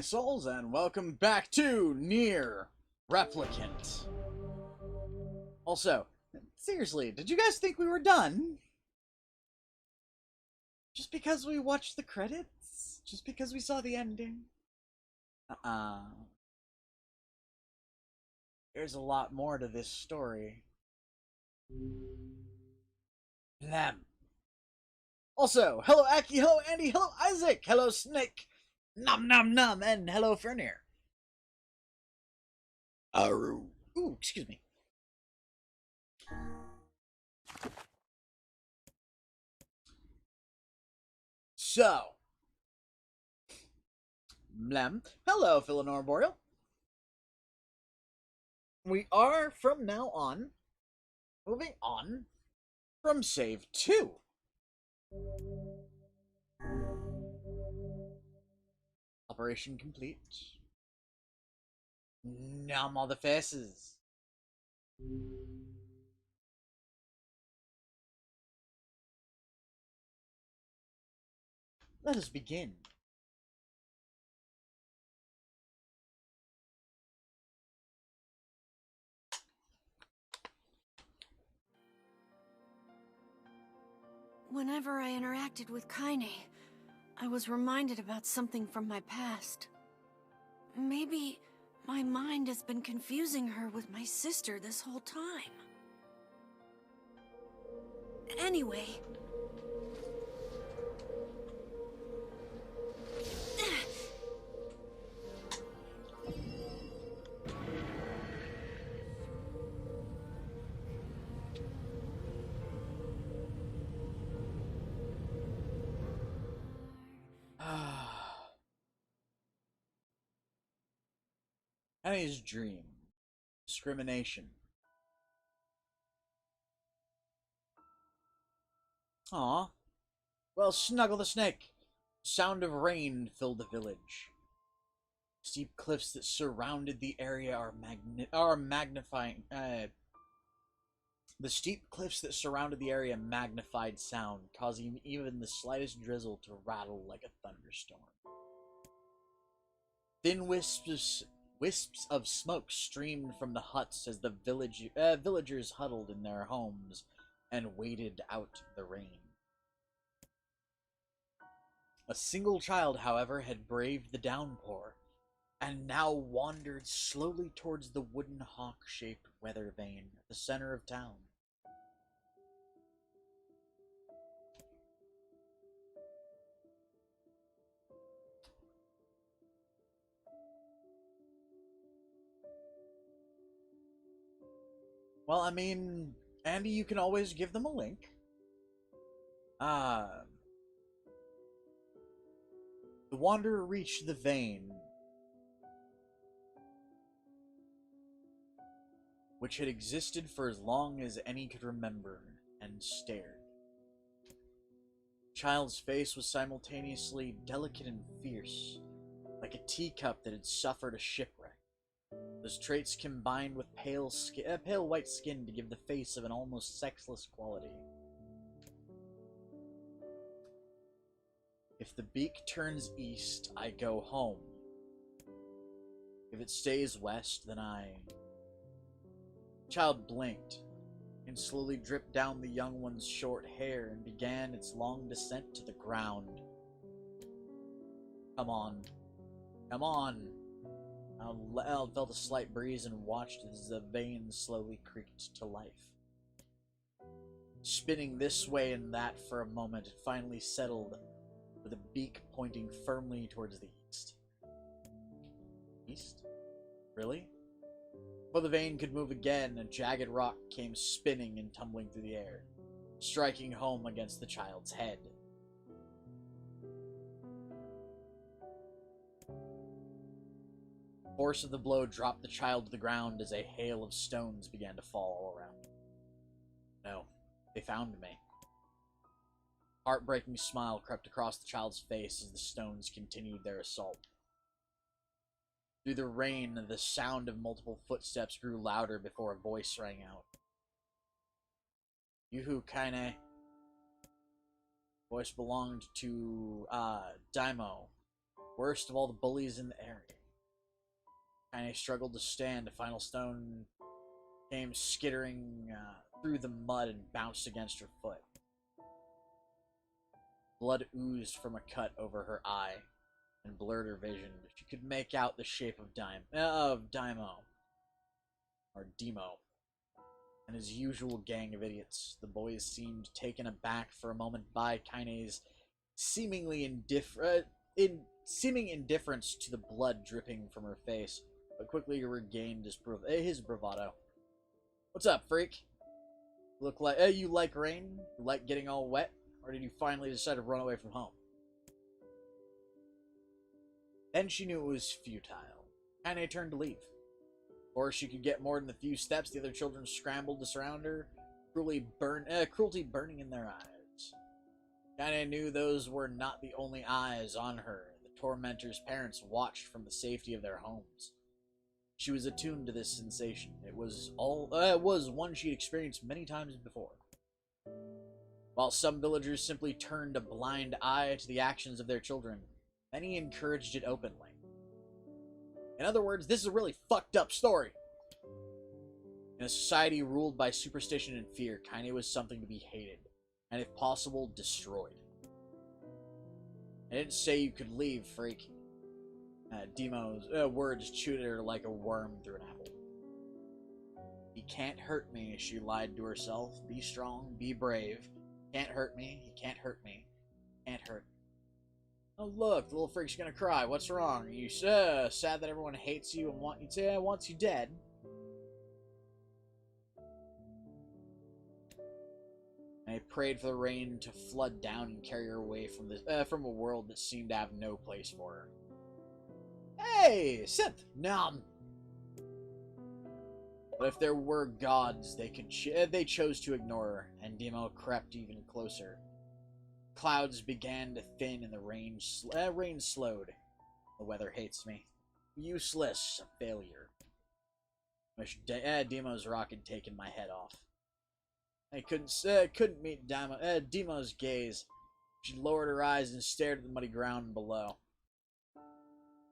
my souls, and welcome back to Nier Replicant. Also, seriously, did you guys think we were done? Just because we watched the credits? Just because we saw the ending? There's a lot more to this story. Blam. Also, hello Aki, hello Andy, hello Isaac, hello Snake, nom nom nom, and hello Furry. Ooh, excuse me. So, blam. Hello, Philanor Boreal. We are, from now on, moving on from save 2. Operation complete. Numb all the faces. Let us begin. Whenever I interacted with Kaine, I was reminded about something from my past. Maybe my mind has been confusing her with my sister this whole time. Anyway... Annie's dream. Discrimination. Aw. Well, snuggle the snake. Sound of rain filled the village. Steep cliffs that surrounded the area are magnifying. The steep cliffs that surrounded the area magnified sound, causing even the slightest drizzle to rattle like a thunderstorm. Thin wisps of smoke streamed from the huts as the villagers huddled in their homes and waited out the rain. A single child, however, had braved the downpour, and now wandered slowly towards the wooden hawk-shaped weather vane at the center of town. Well, I mean, Andy, you can always give them a link. The wanderer reached the vane, which had existed for as long as any could remember, and stared. The child's face was simultaneously delicate and fierce, like a teacup that had suffered a shipwreck. Those traits combined with pale white skin to give the face of an almost sexless quality. If the beak turns east, I go home. If it stays west, then I... The child blinked, and slowly dripped down the young one's short hair and began its long descent to the ground. Come on. Come on. I felt a slight breeze and watched as the vane slowly creaked to life. Spinning this way and that for a moment, it finally settled with a beak pointing firmly towards the east. East? Really? Before the vane could move again, a jagged rock came spinning and tumbling through the air, striking home against the child's head. The force of the blow dropped the child to the ground as a hail of stones began to fall all around. No, they found me. A heartbreaking smile crept across the child's face as the stones continued their assault. Through the rain, the sound of multiple footsteps grew louder before a voice rang out. Yuhu Kaine. Voice belonged to, Daimo. Worst of all the bullies in the area. Kaine struggled to stand. A final stone came skittering through the mud and bounced against her foot. Blood oozed from a cut over her eye and blurred her vision. She could make out the shape of Demo, and his usual gang of idiots. The boys seemed taken aback for a moment by Kaine's seeming indifference to the blood dripping from her face, but quickly regained his bravado. "What's up, freak? Look like you like rain? You like getting all wet? Or did you finally decide to run away from home?" Then she knew it was futile. Kaine turned to leave. Before she could get more than a few steps, the other children scrambled to surround her, cruelty burning in their eyes. Kaine knew those were not the only eyes on her. The tormentor's parents watched from the safety of their homes. She was attuned to this sensation. It was one she'd experienced many times before. While some villagers simply turned a blind eye to the actions of their children, many encouraged it openly. In other words, this is a really fucked up story. In a society ruled by superstition and fear, Kaine was something to be hated, and if possible, destroyed. "I didn't say you could leave, freak." Demo's words chewed at her like a worm through an apple. "He can't hurt me," she lied to herself. "Be strong, be brave. Can't hurt me, he can't hurt me. Can't hurt me." "Oh look, the little freak's gonna cry. What's wrong? Are you sad that everyone hates you and wants you dead?" And I prayed for the rain to flood down and carry her away from a world that seemed to have no place for her. "Hey, Synth, nom." But if there were gods, they chose to ignore her, and Demo crept even closer. Clouds began to thin and the rain slowed. "The weather hates me. Useless. A failure. Wish Demo's rock had taken my head off." I couldn't meet Demo's gaze. She lowered her eyes and stared at the muddy ground below.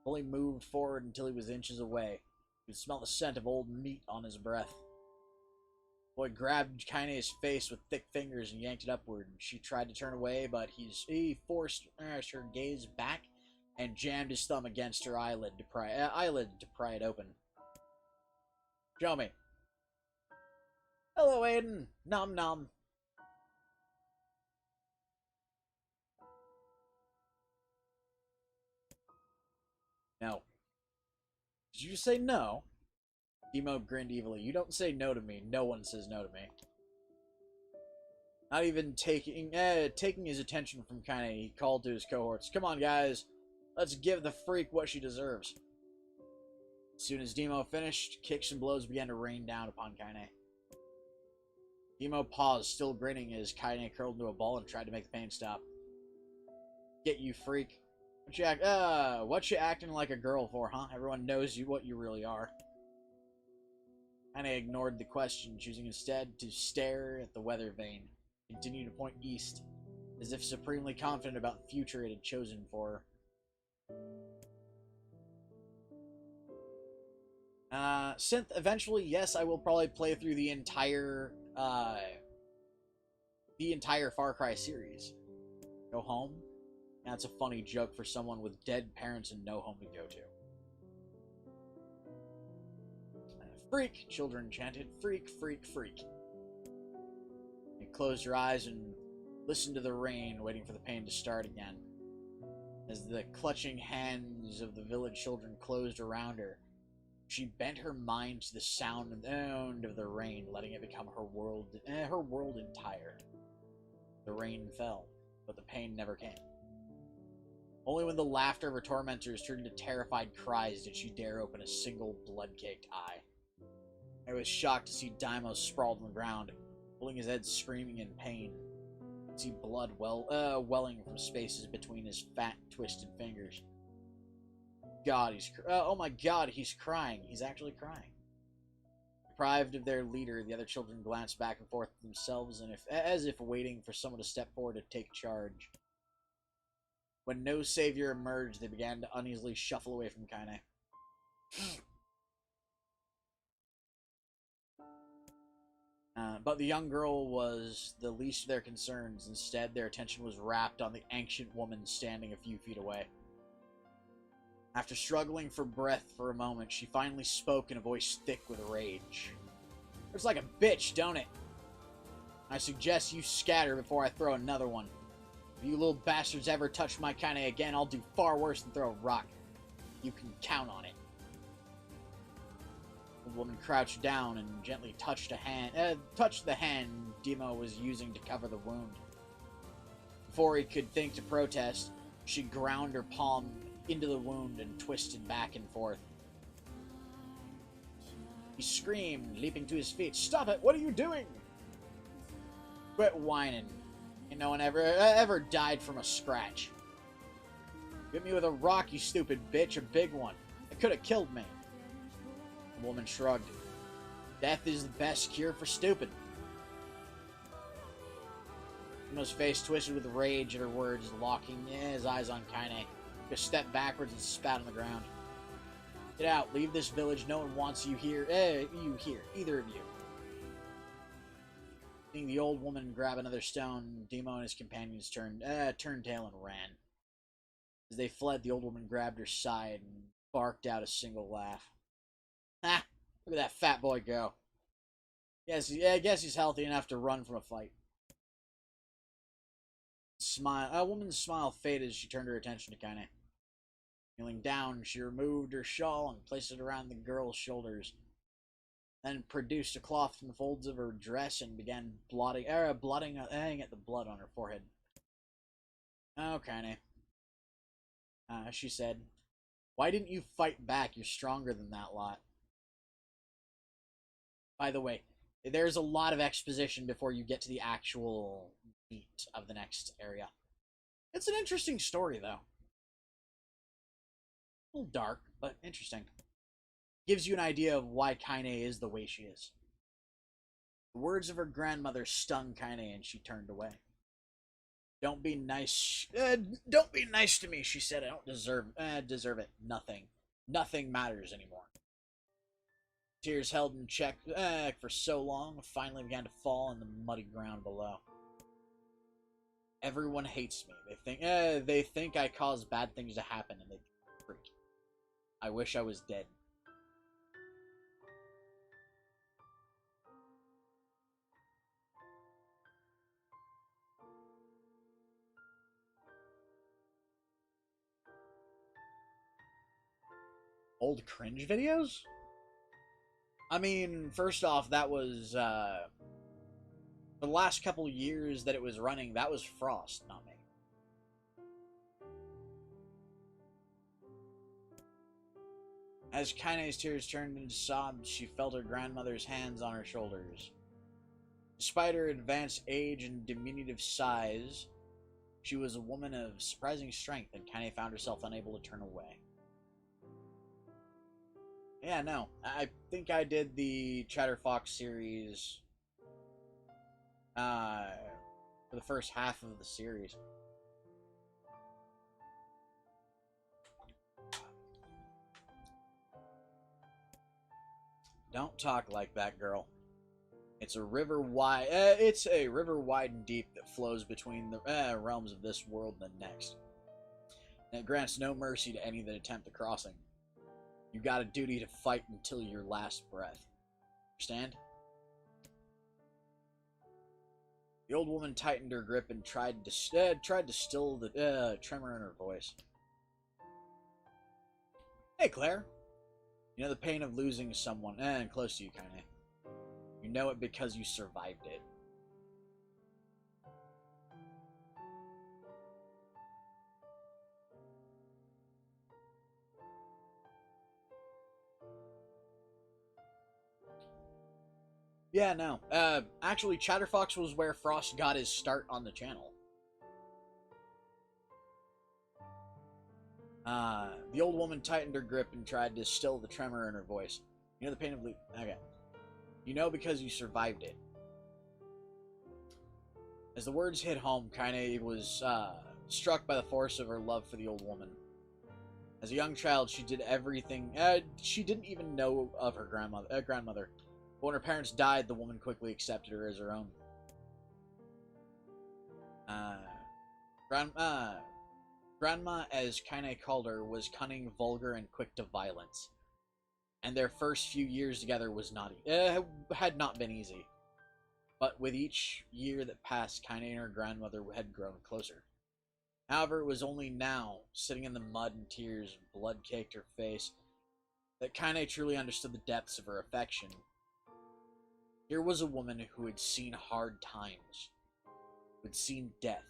Only moved forward until he was inches away. You could smell the scent of old meat on his breath. The boy grabbed Kaine's face with thick fingers and yanked it upward. She tried to turn away, but he forced her gaze back and jammed his thumb against her eyelid to pry it open. "Show me." "Hello, Aiden. Nom nom." "No." "Did you say no?" Demo grinned evilly. "You don't say no to me. No one says no to me." Not even taking his attention from Kaine, he called to his cohorts. "Come on, guys. Let's give the freak what she deserves." As soon as Demo finished, kicks and blows began to rain down upon Kaine. Demo paused, still grinning, as Kaine curled into a ball and tried to make the pain stop. "Get you, freak. What you acting like a girl for, huh? Everyone knows what you really are." Kaine ignored the question, choosing instead to stare at the weather vane, continued to point east, as if supremely confident about the future it had chosen for her. Synth, eventually, yes, I will probably play through the entire Far Cry series. Go home? That's a funny joke for someone with dead parents and no home to go to. "Freak," children chanted. "Freak, freak, freak." They closed her eyes and listened to the rain, waiting for the pain to start again. As the clutching hands of the village children closed around her, she bent her mind to the sound of the rain, letting it become her world entire. The rain fell, but the pain never came. Only when the laughter of her tormentors turned into terrified cries did she dare open a single blood-caked eye. I was shocked to see Daimos sprawled on the ground, pulling his head, screaming in pain. I could see blood welling from spaces between his fat, twisted fingers. Oh my god, he's crying. He's actually crying. Deprived of their leader, the other children glanced back and forth themselves, as if waiting for someone to step forward to take charge. When no savior emerged, they began to uneasily shuffle away from Kaine. But the young girl was the least of their concerns. Instead, their attention was rapt on the ancient woman standing a few feet away. After struggling for breath for a moment, she finally spoke in a voice thick with rage. "It's like a bitch, don't it? I suggest you scatter before I throw another one. If you little bastards ever touch my Kaine again, I'll do far worse than throw a rock. You can count on it." The woman crouched down and gently touched the hand Demo was using to cover the wound. Before he could think to protest, she ground her palm into the wound and twisted back and forth. He screamed, leaping to his feet. "Stop it! What are you doing?" "Quit whining. And no one ever died from a scratch. Hit me with a rock, you stupid bitch, a big one. It could have killed me." The woman shrugged. "Death is the best cure for stupid." Demo's face twisted with rage at her words, locking his eyes on Kaine. He stepped backwards and spat on the ground. "Get out. Leave this village. No one wants you here. Either of you." Seeing the old woman grab another stone, Demo and his companions turned tail and ran. As they fled, the old woman grabbed her side and barked out a single laugh. "Ha! Look at that fat boy go. Yes, I guess he's healthy enough to run from a fight." A woman's smile faded as she turned her attention to Kaine. Kneeling down, she removed her shawl and placed it around the girl's shoulders. Then produced a cloth from the folds of her dress and began blotting at the blood on her forehead. "Oh, Kaine," she said. "Why didn't you fight back? You're stronger than that lot." By the way, there's a lot of exposition before you get to the actual meat of the next area. It's an interesting story, though. A little dark, but interesting. Gives you an idea of why Kaine is the way she is. The words of her grandmother stung Kaine, and she turned away. Don't be nice to me," she said. "I don't deserve it. Nothing matters anymore." Tears held in check for so long finally began to fall on the muddy ground below. "Everyone hates me. They think I cause bad things to happen, and they freak. I wish I was dead." Old cringe videos? I mean, first off, that was, the last couple years that it was running, that was Frost, not me. As Kaine's tears turned into sobs, she felt her grandmother's hands on her shoulders. Despite her advanced age and diminutive size, she was a woman of surprising strength, and Kaine found herself unable to turn away. Yeah, no. I think I did the Chatterfox series for the first half of the series. Don't talk like that, girl. It's a river wide and deep that flows between the realms of this world and the next. And it grants no mercy to any that attempt the crossing. You got a duty to fight until your last breath. Understand? The old woman tightened her grip and tried to still the tremor in her voice. "Hey, Claire. You know the pain of losing someone close to you, Kaine. You know it because you survived it. Yeah, no. Actually, Chatterfox was where Frost got his start on the channel. The old woman tightened her grip and tried to still the tremor in her voice. You know the pain of okay. You know because you survived it. As the words hit home, Kaine was struck by the force of her love for the old woman. As a young child, she did everything. She didn't even know of her grandmother. But when her parents died, the woman quickly accepted her as her own. Grandma, as Kaine called her, was cunning, vulgar, and quick to violence. And their first few years together had not been easy. But with each year that passed, Kaine and her grandmother had grown closer. However, it was only now, sitting in the mud and tears, blood caked her face, that Kaine truly understood the depths of her affection. Here was a woman who had seen hard times, who had seen death,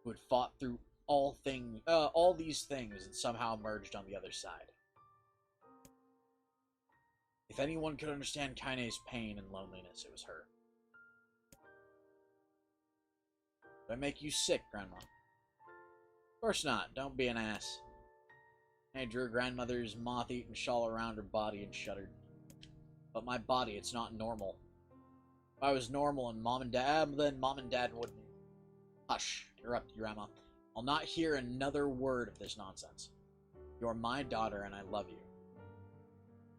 who had fought through all these things and somehow emerged on the other side. If anyone could understand Kaine's pain and loneliness, it was her. Did I make you sick, Grandma? Of course not. Don't be an ass. I drew her grandmother's moth-eaten shawl around her body and shuddered. But my body, it's not normal. If I was normal and then Mom and Dad wouldn't. Hush, interrupted Grandma. I'll not hear another word of this nonsense. You're my daughter and I love you.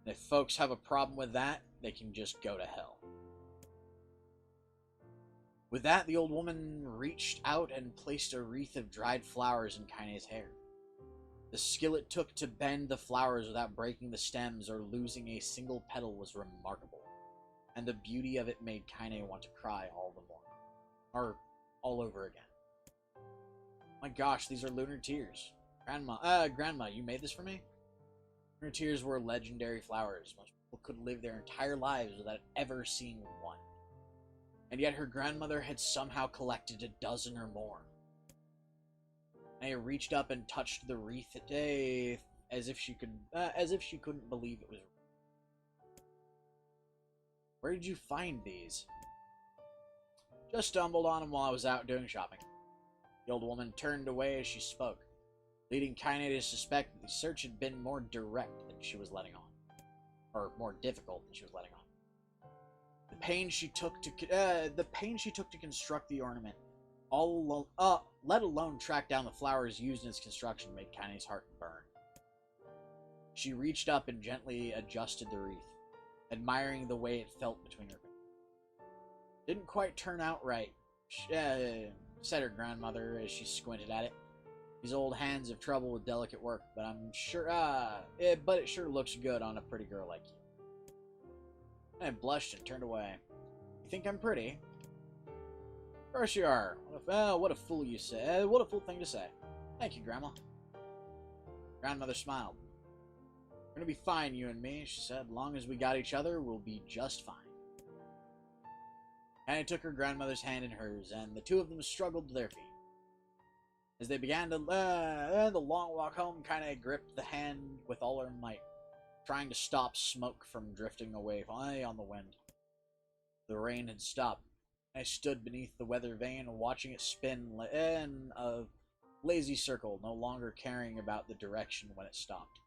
And if folks have a problem with that, they can just go to hell. With that, the old woman reached out and placed a wreath of dried flowers in Kaine's hair. The skill it took to bend the flowers without breaking the stems or losing a single petal was remarkable, and the beauty of it made Kaine want to cry all the more. Or all over again. My gosh, these are lunar tears. Grandma, you made this for me? Lunar tears were legendary flowers. Most people could live their entire lives without ever seeing one. And yet her grandmother had somehow collected a dozen or more. I reached up and touched the wreath as if she couldn't believe it was. Where did you find these? Just stumbled on them while I was out doing shopping. The old woman turned away as she spoke, leading Kaine to suspect that the search had been more direct than she was letting on, or more difficult than she was letting on. The pain she took to construct the ornament, let alone track down the flowers used in its construction, made Kaine's heart burn. She reached up and gently adjusted the wreath, admiring the way it felt between her fingers. Didn't quite turn out right, said her grandmother as she squinted at it. These old hands have trouble with delicate work, but I'm sure, but it sure looks good on a pretty girl like you. I blushed and turned away. You think I'm pretty? Of course you are. What a fool you say. What a fool thing to say. Thank you, Grandma. Grandmother smiled. We're gonna be fine, you and me, she said. Long as we got each other, we'll be just fine. Kaine took her grandmother's hand in hers, and the two of them struggled to their feet. As they began the long walk home, Kaine gripped the hand with all her might, trying to stop smoke from drifting away on the wind. The rain had stopped. I stood beneath the weather vane, watching it spin in a lazy circle, no longer caring about the direction when it stopped.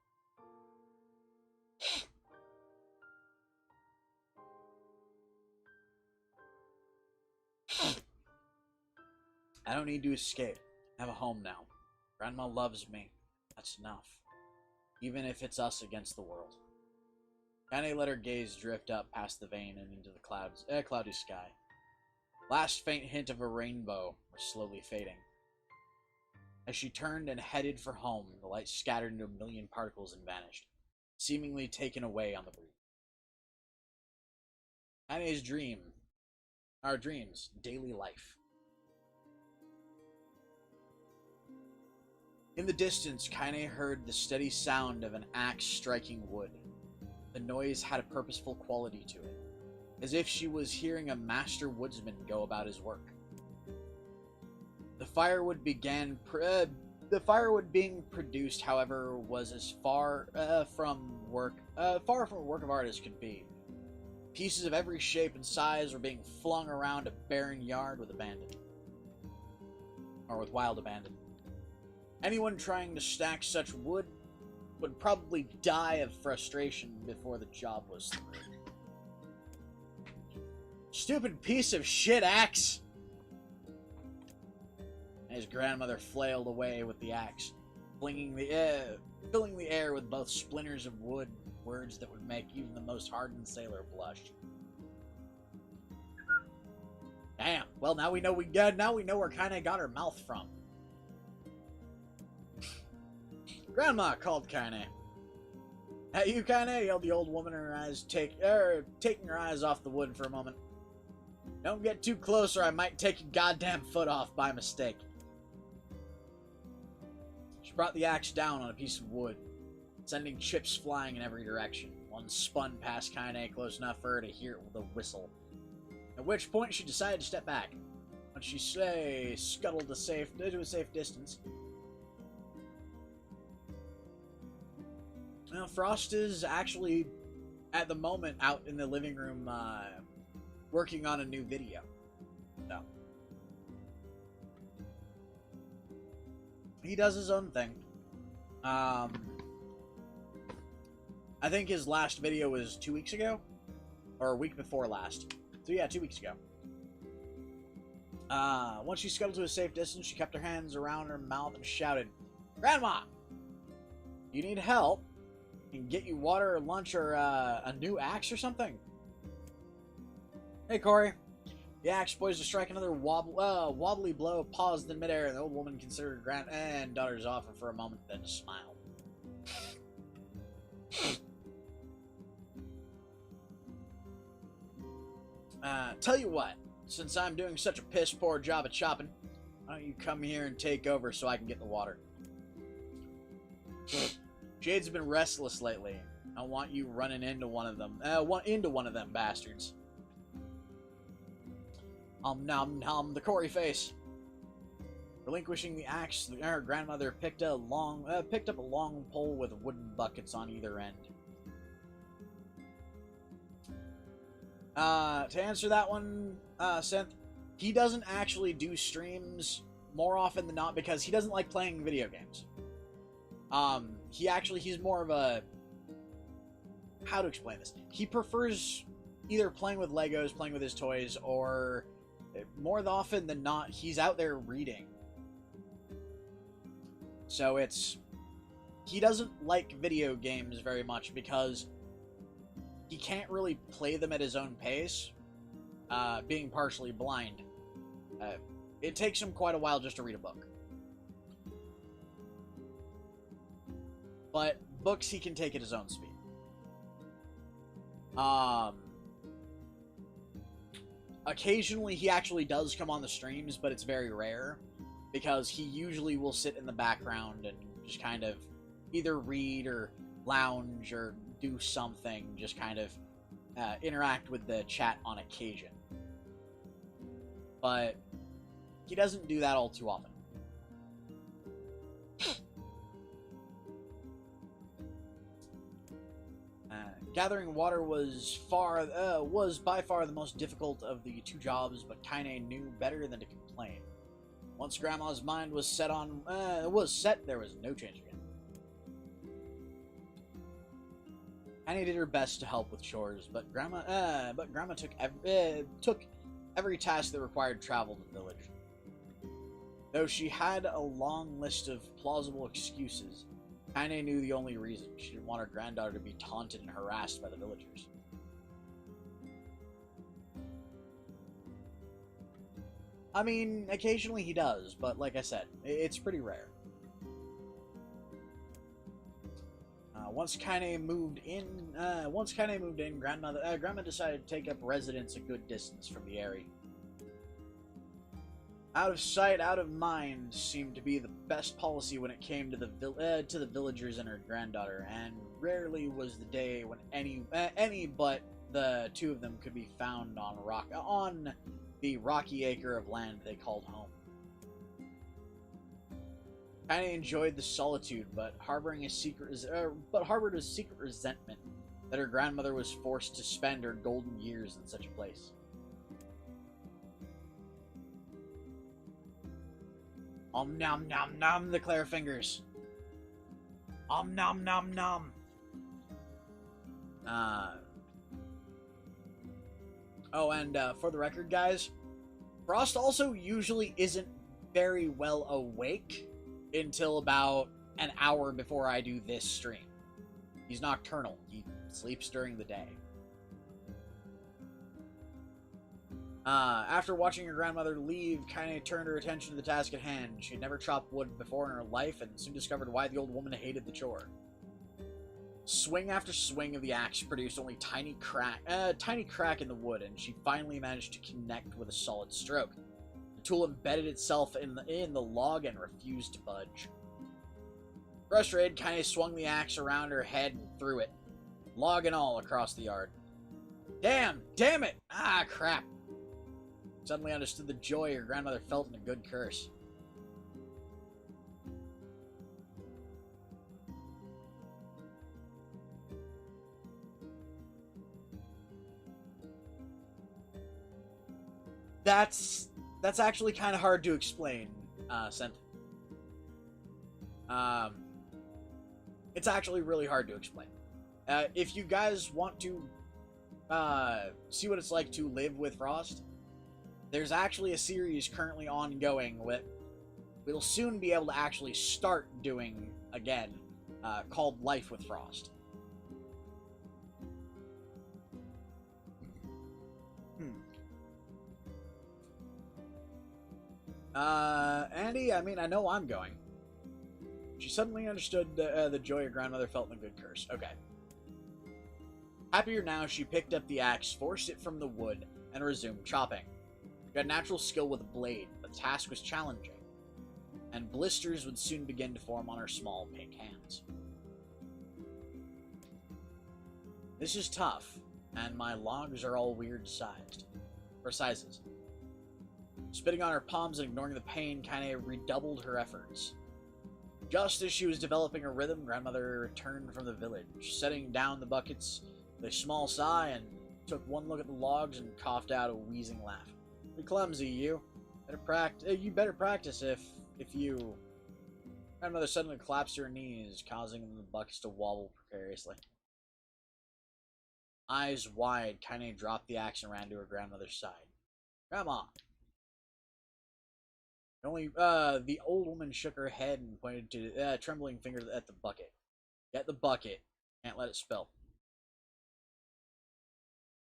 I don't need to escape. I have a home now. Grandma loves me. That's enough. Even if it's us against the world. Kaine let her gaze drift up past the vane and into the cloudy sky. Last faint hint of a rainbow was slowly fading. As she turned and headed for home, the light scattered into a million particles and vanished, seemingly taken away on the breeze. Kaine's our dreams, daily life. In the distance, Kaine heard the steady sound of an axe striking wood. The noise had a purposeful quality to it, as if she was hearing a master woodsman go about his work. The firewood being produced, however, was as far from a work of art as could be. Pieces of every shape and size were being flung around a barren yard with wild abandon. Anyone trying to stack such wood would probably die of frustration before the job was through. Stupid piece of shit axe! His grandmother flailed away with the axe, filling the air with both splinters of wood, words that would make even the most hardened sailor blush. Damn. Well, now we know where Kaine got her mouth from. Grandma, called Kaine. Hey, you, Kaine, yelled the old woman, her eyes taking her eyes off the wood for a moment. Don't get too close or I might take your goddamn foot off by mistake. She brought the axe down on a piece of wood, sending chips flying in every direction. One spun past Kaine close enough for her to hear it with a whistle. At which point she decided to step back. When she scuttled to a safe distance. Well, Frost is actually, at the moment, out in the living room working on a new video. So he does his own thing. I think his last video was 2 weeks ago, or a week before last. So yeah, 2 weeks ago. Once she scuttled to a safe distance, she kept her hands around her mouth and shouted, "Grandma! You need help? I can get you water or lunch or a new axe or something." Hey, Corey. The axe poised to strike another wobbly blow, paused in midair, and the old woman considered her granddaughter's offer for a moment, then smiled. Tell you what, since I'm doing such a piss-poor job at chopping, why don't you come here and take over so I can get the water? Jade's been restless lately. I want you running into one of them. One of them bastards. Nom nom, the Corey face. Relinquishing the axe, her grandmother picked up a long pole with wooden buckets on either end. To answer that one, Synth, he doesn't actually do streams more often than not because he doesn't like playing video games. He's more of a... How to explain this? He prefers either playing with Legos, playing with his toys, or more often than not, he's out there reading. So he doesn't like video games very much because he can't really play them at his own pace, being partially blind. It takes him quite a while just to read a book. But books he can take at his own speed. Occasionally he actually does come on the streams, but it's very rare, because he usually will sit in the background and just kind of either read or lounge or do something, just kind of interact with the chat on occasion. But he doesn't do that all too often. Gathering water was by far the most difficult of the two jobs, but Kaine knew better than to complain. Once Grandma's mind was set, there was no changing it. Kaine did her best to help with chores, but Grandma took every task that required travel to the village. Though she had a long list of plausible excuses, Kaine knew the only reason. She didn't want her granddaughter to be taunted and harassed by the villagers. I mean, occasionally he does, but like I said, it's pretty rare. Once Kaine moved in, Grandma decided to take up residence a good distance from the area. Out of sight, out of mind seemed to be the best policy when it came to the villagers and her granddaughter, and rarely was the day when any but the two of them could be found on the rocky acre of land they called home. Kaine enjoyed the solitude, but harbored a secret resentment that her grandmother was forced to spend her golden years in such a place. Nom nom nom, the Claire fingers. Nom nom nom. Oh, and for the record, guys, Frost also usually isn't very well awake until about an hour before I do this stream. He's nocturnal. He sleeps during the day. After watching her grandmother leave, Kaine turned her attention to the task at hand. She had never chopped wood before in her life and soon discovered why the old woman hated the chore. Swing after swing of the axe produced only tiny crack in the wood, and she finally managed to connect with a solid stroke. The tool embedded itself in the log and refused to budge. Frustrated, Kaine swung the axe around her head and threw it, log and all, across the yard. Damn it! Ah, crap. Suddenly understood the joy her grandmother felt in a good curse. That's actually kind of hard to explain, Sent. It's actually really hard to explain. If you guys want to see what it's like to live with Frost, there's actually a series currently ongoing we'll soon be able to actually start doing again, called Life with Frost. Andy, I mean, I know I'm going. She suddenly understood the joy her grandmother felt in the good curse. Okay. Happier now, she picked up the axe, forced it from the wood, and resumed chopping. She had natural skill with a blade, but the task was challenging, and blisters would soon begin to form on her small pink hands. This is tough, and my logs are all weird sizes. Spitting on her palms and ignoring the pain, Kaine redoubled her efforts. Just as she was developing a rhythm, grandmother returned from the village, setting down the buckets with a small sigh and took one look at the logs and coughed out a wheezing laugh. Pretty clumsy, you. You better practice if you... Grandmother suddenly collapsed to her knees, causing the buckets to wobble precariously. Eyes wide, Kaine dropped the axe and ran to her grandmother's side. Grandma! The old woman shook her head and pointed to trembling fingers at the bucket. Get the bucket. Can't let it spill.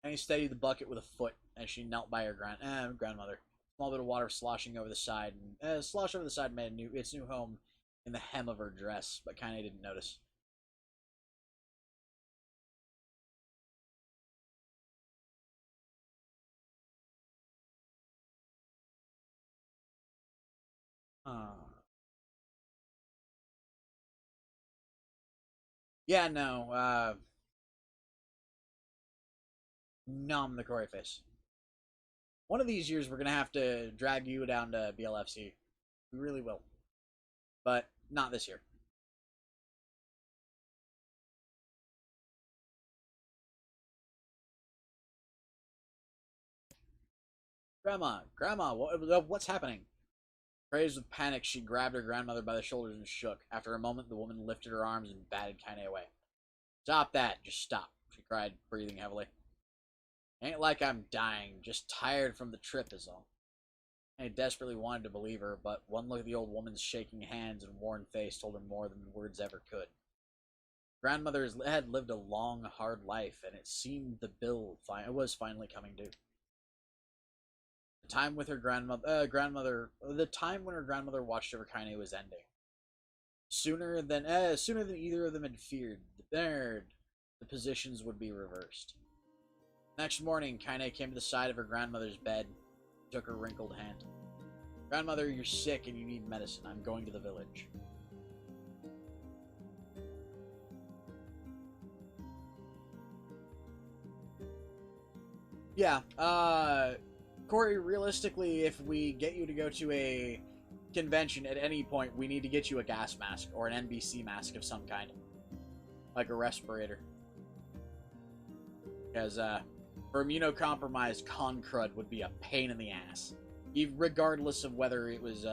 Kaine steadied the bucket with a foot as she knelt by her grandmother. A small bit of water sloshing over the side, and slosh over the side made its new home in the hem of her dress, but Kaine didn't notice. Yeah, no, numb the Corey face. One of these years, we're gonna have to drag you down to BLFC. We really will. But not this year. Grandma, what's happening? Crazed with panic, she grabbed her grandmother by the shoulders and shook. After a moment, the woman lifted her arms and batted Kaine away. Stop that, just stop, she cried, breathing heavily. Ain't like I'm dying, just tired from the trip is all. I desperately wanted to believe her, but one look at the old woman's shaking hands and worn face told her more than words ever could. Grandmother had lived a long, hard life, and it seemed the bill was finally coming due. The time when her grandmother watched over Kaine was ending. Sooner than either of them had feared, the positions would be reversed. Next morning, Kaine came to the side of her grandmother's bed, took her wrinkled hand. Grandmother, you're sick and you need medicine. I'm going to the village. Yeah, Corey, realistically, if we get you to go to a convention at any point, we need to get you a gas mask or an NBC mask of some kind. Like a respirator. Because, for immunocompromised, con crud would be a pain in the ass. Regardless of whether it was,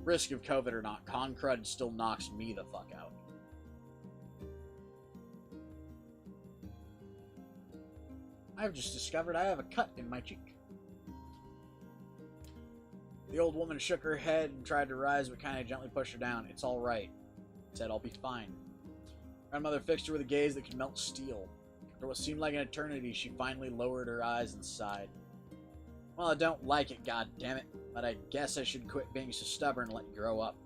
risk of COVID or not, con crud still knocks me the fuck out. I've just discovered I have a cut in my cheek. The old woman shook her head and tried to rise, but kind of gently pushed her down. It's all right, said. I'll be fine. Grandmother fixed her with a gaze that could melt steel. For what seemed like an eternity, she finally lowered her eyes and sighed. Well, I don't like it, goddammit, but I guess I should quit being so stubborn and let you grow up.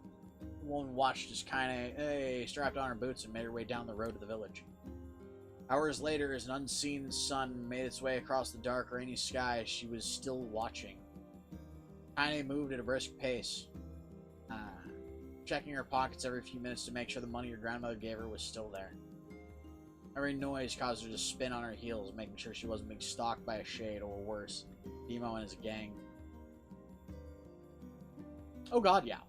The woman watched as Kaine strapped on her boots and made her way down the road to the village. Hours later, as an unseen sun made its way across the dark, rainy sky, she was still watching. Kaine moved at a brisk pace, checking her pockets every few minutes to make sure the money her grandmother gave her was still there. Every noise caused her to spin on her heels, making sure she wasn't being stalked by a shade, or worse, Demo and his gang. Oh god, yeah.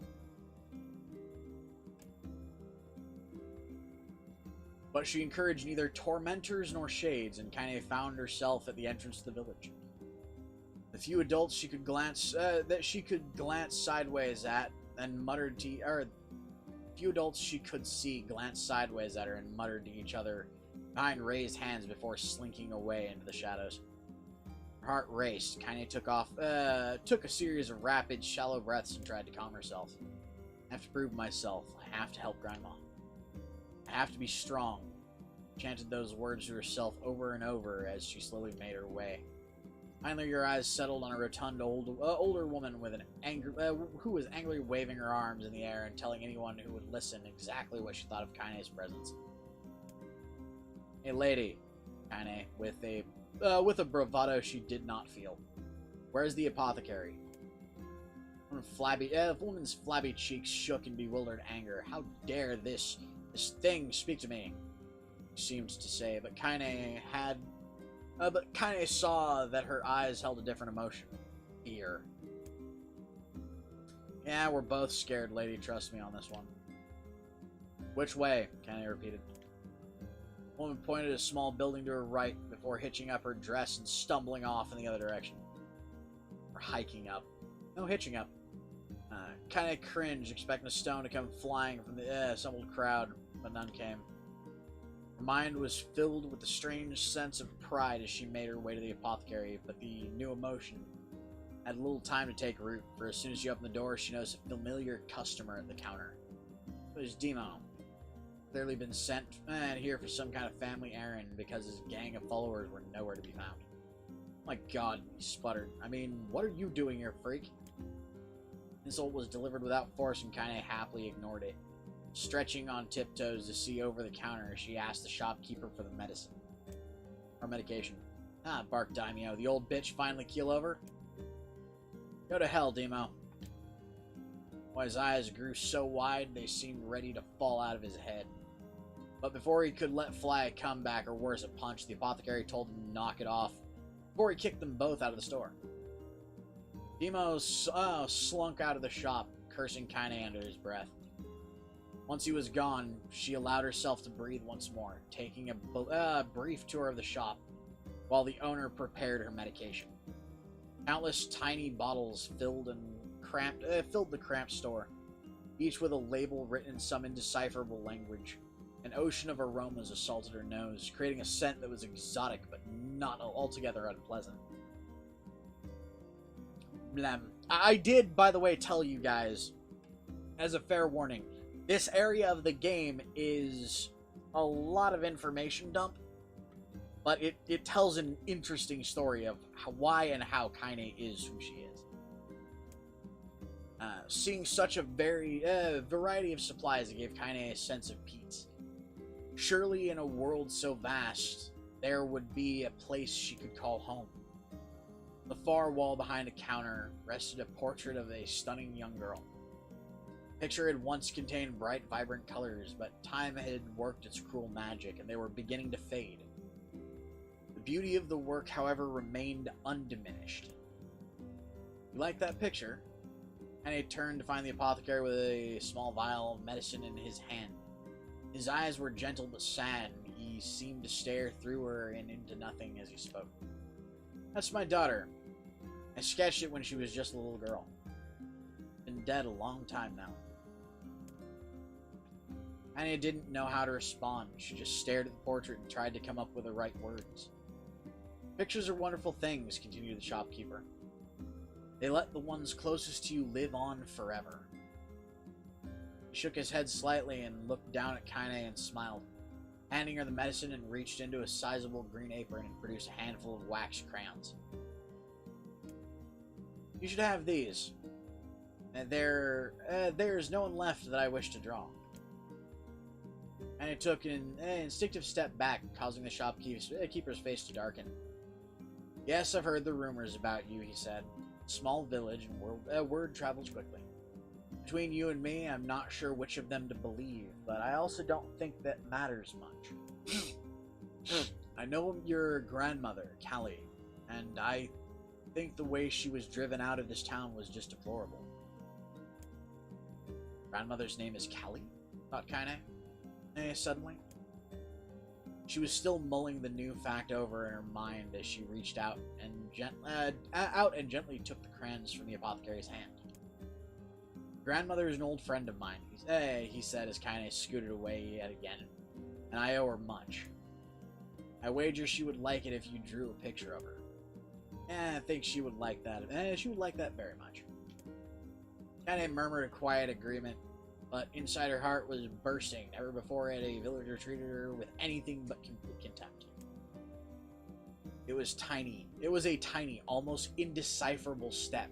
But she encouraged neither tormentors nor shades, and Kaine found herself at the entrance to the village. The few adults she could glance sideways at, and muttered to few adults she could see glanced sideways at her and muttered to each other behind raised hands before slinking away into the shadows. Her heart raced. Kaine took a series of rapid, shallow breaths and tried to calm herself. I have to prove myself. I have to help Grandma. I have to be strong. She chanted those words to herself over and over as she slowly made her way. Finally, her eyes settled on a rotund older woman with who was angrily waving her arms in the air and telling anyone who would listen exactly what she thought of Kaine's presence. "Hey, lady," Kaine, with a bravado she did not feel. "Where's the apothecary?" The woman's flabby cheeks shook in bewildered anger. "How dare this thing speak to me?" She seemed to say, but Kaine saw that her eyes held a different emotion. Fear. "Yeah, we're both scared, lady. Trust me on this one." "Which way?" Kaine repeated. The woman pointed at a small building to her right before hitching up her dress and stumbling off in the other direction. Or hiking up. No, hitching up. Kaine cringed, expecting a stone to come flying from the assembled crowd, but none came. Her mind was filled with a strange sense of pride as she made her way to the apothecary, but the new emotion had little time to take root, for as soon as she opened the door, she noticed a familiar customer at the counter. It was Demo. Clearly been sent here for some kind of family errand because his gang of followers were nowhere to be found. "My god," he sputtered. "I mean, what are you doing here, freak?" The insult was delivered without force, and Kaine happily ignored it. Stretching on tiptoes to see over the counter, she asked the shopkeeper for the medication. "Ah," barked Daimyo. "The old bitch finally keel over?" "Go to hell, Demo." Well, his eyes grew so wide they seemed ready to fall out of his head. But before he could let fly a comeback, or worse, a punch, the apothecary told him to knock it off before he kicked them both out of the store. Demo slunk out of the shop, cursing Kaine under his breath. Once he was gone, she allowed herself to breathe once more, taking a brief tour of the shop while the owner prepared her medication. Countless tiny bottles filled the cramped store, each with a label written in some indecipherable language. An ocean of aromas assaulted her nose, creating a scent that was exotic but not altogether unpleasant. Blem. I did, by the way, tell you guys, as a fair warning, this area of the game is a lot of information dump, but it tells an interesting story of why and how Kaine is who she is. Seeing such a variety of supplies, it gave Kaine a sense of peace. Surely in a world so vast, there would be a place she could call home. On the far wall behind a counter rested a portrait of a stunning young girl. The picture had once contained bright, vibrant colors, but time had worked its cruel magic, and they were beginning to fade. The beauty of the work, however, remained undiminished. "You like that picture?" And he turned to find the apothecary with a small vial of medicine in his hand. His eyes were gentle but sad, and he seemed to stare through her and into nothing as he spoke. "That's my daughter. I sketched it when she was just a little girl. Been dead a long time now." Anya didn't know how to respond. She just stared at the portrait and tried to come up with the right words. "Pictures are wonderful things," continued the shopkeeper. They let the ones closest to you live on forever. He shook his head slightly and looked down at Kaine and smiled, handing her the medicine, and reached into a sizable green apron and produced a handful of wax crayons. You should have these. There's no one left that I wish to draw. And it took an instinctive step back, causing the shopkeeper's face to darken. Yes, I've heard the rumors about you, he said. Small village, and word travels quickly. Between you and me, I'm not sure which of them to believe, but I also don't think that matters much. I know your grandmother, Callie, and I think the way she was driven out of this town was just deplorable. Grandmother's name is Callie? Thought Kaine, suddenly. She was still mulling the new fact over in her mind as she reached out and gently took the crayons from the apothecary's hand. Grandmother is an old friend of mine, he said as Kaine scooted away yet again, and I owe her much. I wager she would like it if you drew a picture of her. I think she would like that. She would like that very much. Kaine murmured a quiet agreement, but inside her heart was bursting. Never before had a villager treated her with anything but complete contempt. It was tiny. It was a tiny, almost indecipherable step.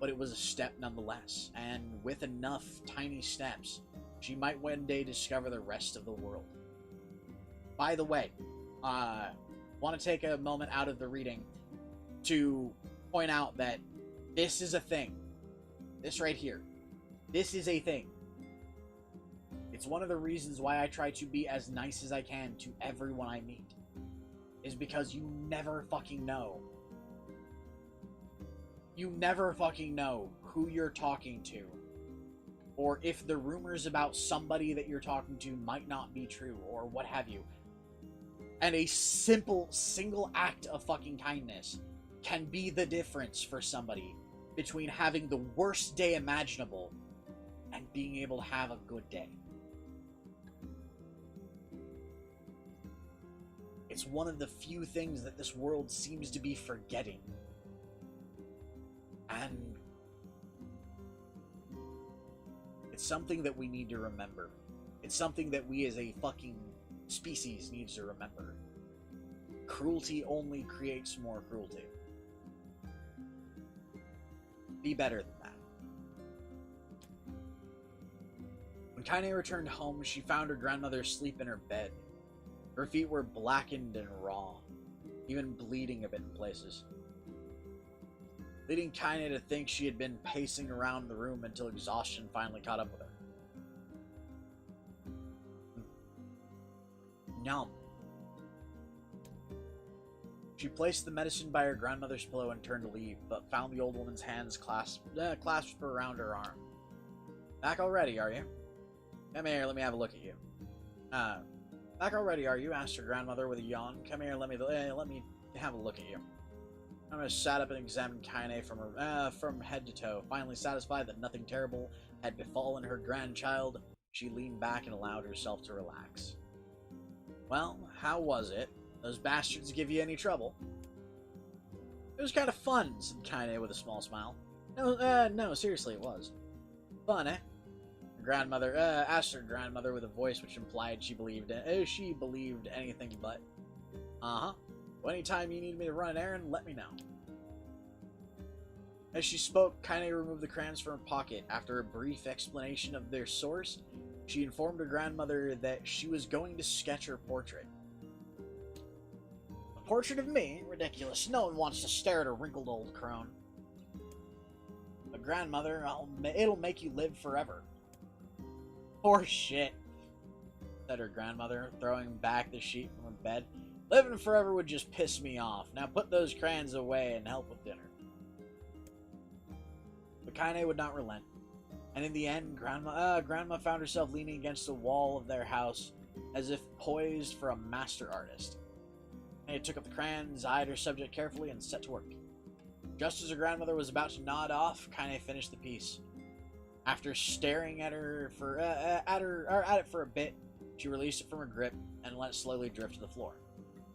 But it was a step nonetheless, and with enough tiny steps, she might one day discover the rest of the world. By the way, want to take a moment out of the reading to point out that this is a thing. This right here. This is a thing. It's one of the reasons why I try to be as nice as I can to everyone I meet. Is because you never fucking know. You never fucking know who you're talking to. Or if the rumors about somebody that you're talking to might not be true, or what have you. And a single act of fucking kindness can be the difference for somebody between having the worst day imaginable and being able to have a good day. It's one of the few things that this world seems to be forgetting. And it's something that we need to remember. It's something that we as a fucking species needs to remember. Cruelty only creates more cruelty. Be better than that. When Kaine returned home, she found her grandmother asleep in her bed. Her feet were blackened and raw, even bleeding a bit in places, leading Kaine to think she had been pacing around the room until exhaustion finally caught up with her. Yum. She placed the medicine by her grandmother's pillow and turned to leave, but found the old woman's hands clasped around her arm. Back already, are you? Come here, let me have a look at you. Back already, are you? Asked her grandmother with a yawn. Come here, let me have a look at you. Emma sat up and examined Kaine from head to toe. Finally satisfied that nothing terrible had befallen her grandchild, she leaned back and allowed herself to relax. Well, how was it? Those bastards give you any trouble? It was kind of fun, said Kaine with a small smile. No, seriously, it was. Fun, eh? Her grandmother asked her grandmother with a voice which implied she believed anything but. Uh-huh. Well, anytime you need me to run an errand, let me know. As she spoke, Kaine removed the crayons from her pocket. After a brief explanation of their source, she informed her grandmother that she was going to sketch her portrait. A portrait of me? Ridiculous. No one wants to stare at a wrinkled old crone. But grandmother, it'll make you live forever. Poor shit, said her grandmother, throwing back the sheet from her bed. Living forever would just piss me off. Now put those crayons away and help with dinner. But Kaine would not relent. And in the end, Grandma found herself leaning against the wall of their house as if poised for a master artist. And took up the crayons, eyed her subject carefully, and set to work. Just as her grandmother was about to nod off, Kaine finished the piece. After staring at it for a bit, she released it from her grip and let it slowly drift to the floor.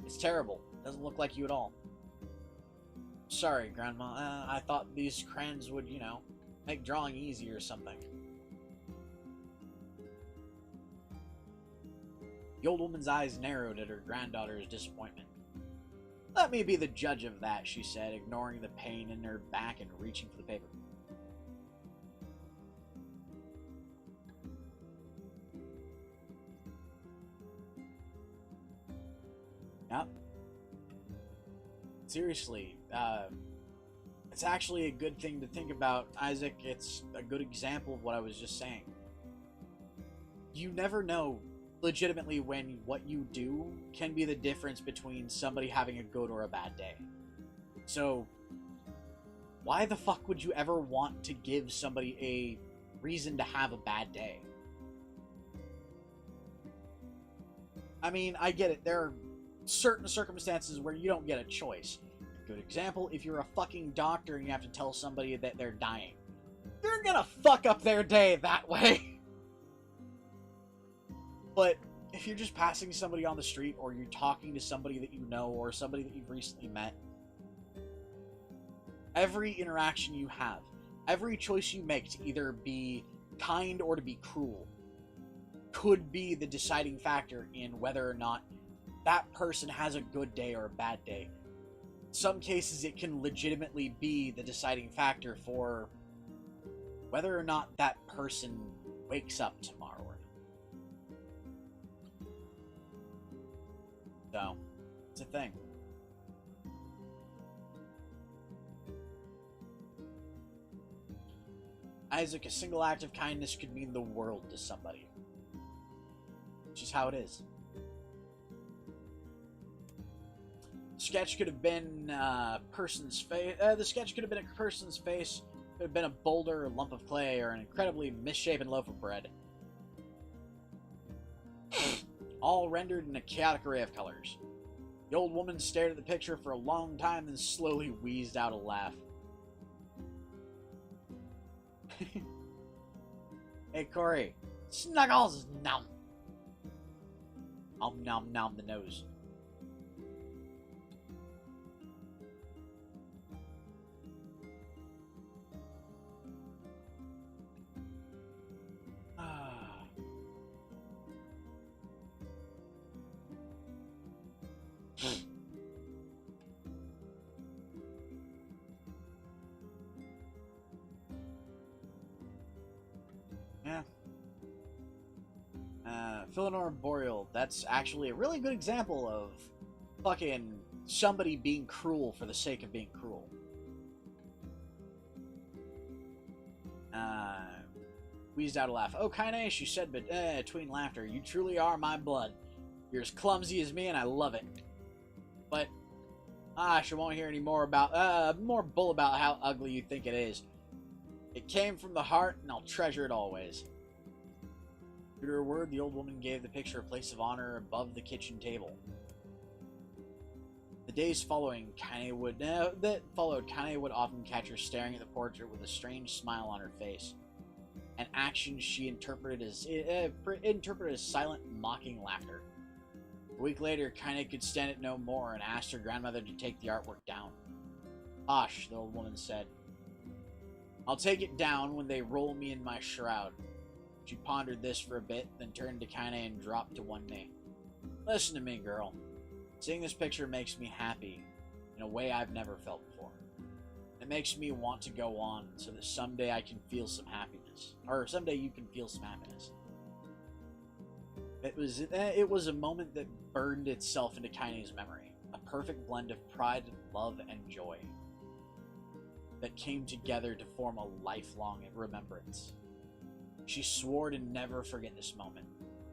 It's terrible. It doesn't look like you at all. Sorry, Grandma. I thought these crayons would, you know, make drawing easy or something. The old woman's eyes narrowed at her granddaughter's disappointment. Let me be the judge of that, she said, ignoring the pain in her back and reaching for the paper. Yep. Seriously, it's actually a good thing to think about, Isaac. It's a good example of what I was just saying. You never know, legitimately, when what you do can be the difference between somebody having a good or a bad day. So, why the fuck would you ever want to give somebody a reason to have a bad day? I mean, I get it. There are certain circumstances where you don't get a choice. A good example, if you're a fucking doctor and you have to tell somebody that they're dying, you're gonna fuck up their day that way. But if you're just passing somebody on the street, or you're talking to somebody that you know, or somebody that you've recently met, every interaction you have, every choice you make to either be kind or to be cruel, could be the deciding factor in whether or not that person has a good day or a bad day. In some cases, it can legitimately be the deciding factor for whether or not that person wakes up tomorrow. So, it's a thing. Isaac, a single act of kindness could mean the world to somebody. Which is how it is. The sketch could have been a person's face. The sketch could have been a person's face. Could have been a boulder, a lump of clay, or an incredibly misshapen loaf of bread. All rendered in a chaotic array of colors. The old woman stared at the picture for a long time, then slowly wheezed out a laugh. Hey, Corey. Snuggles! Nom! Nom nom nom the nose. Yeah. Philanor Boreal, that's actually a really good example of fucking somebody being cruel for the sake of being cruel. Wheezed out a laugh. Oh, Kaine, she said between laughter, you truly are my blood. You're as clumsy as me, and I love it. But, she won't hear any more about, more bull about how ugly you think it is. It came from the heart, and I'll treasure it always. True to her word, the old woman gave the picture a place of honor above the kitchen table. The days following, Kaine would often catch her staring at the portrait with a strange smile on her face. An action she interpreted as silent, mocking laughter. A week later, Kaine could stand it no more and asked her grandmother to take the artwork down. Hush, the old woman said. I'll take it down when they roll me in my shroud. She pondered this for a bit, then turned to Kaine and dropped to one knee. Listen to me, girl. Seeing this picture makes me happy in a way I've never felt before. It makes me want to go on so that someday I can feel some happiness. Or someday you can feel some happiness. It was a moment that burned itself into Kaine's memory. A perfect blend of pride, love, and joy that came together to form a lifelong remembrance. She swore to never forget this moment,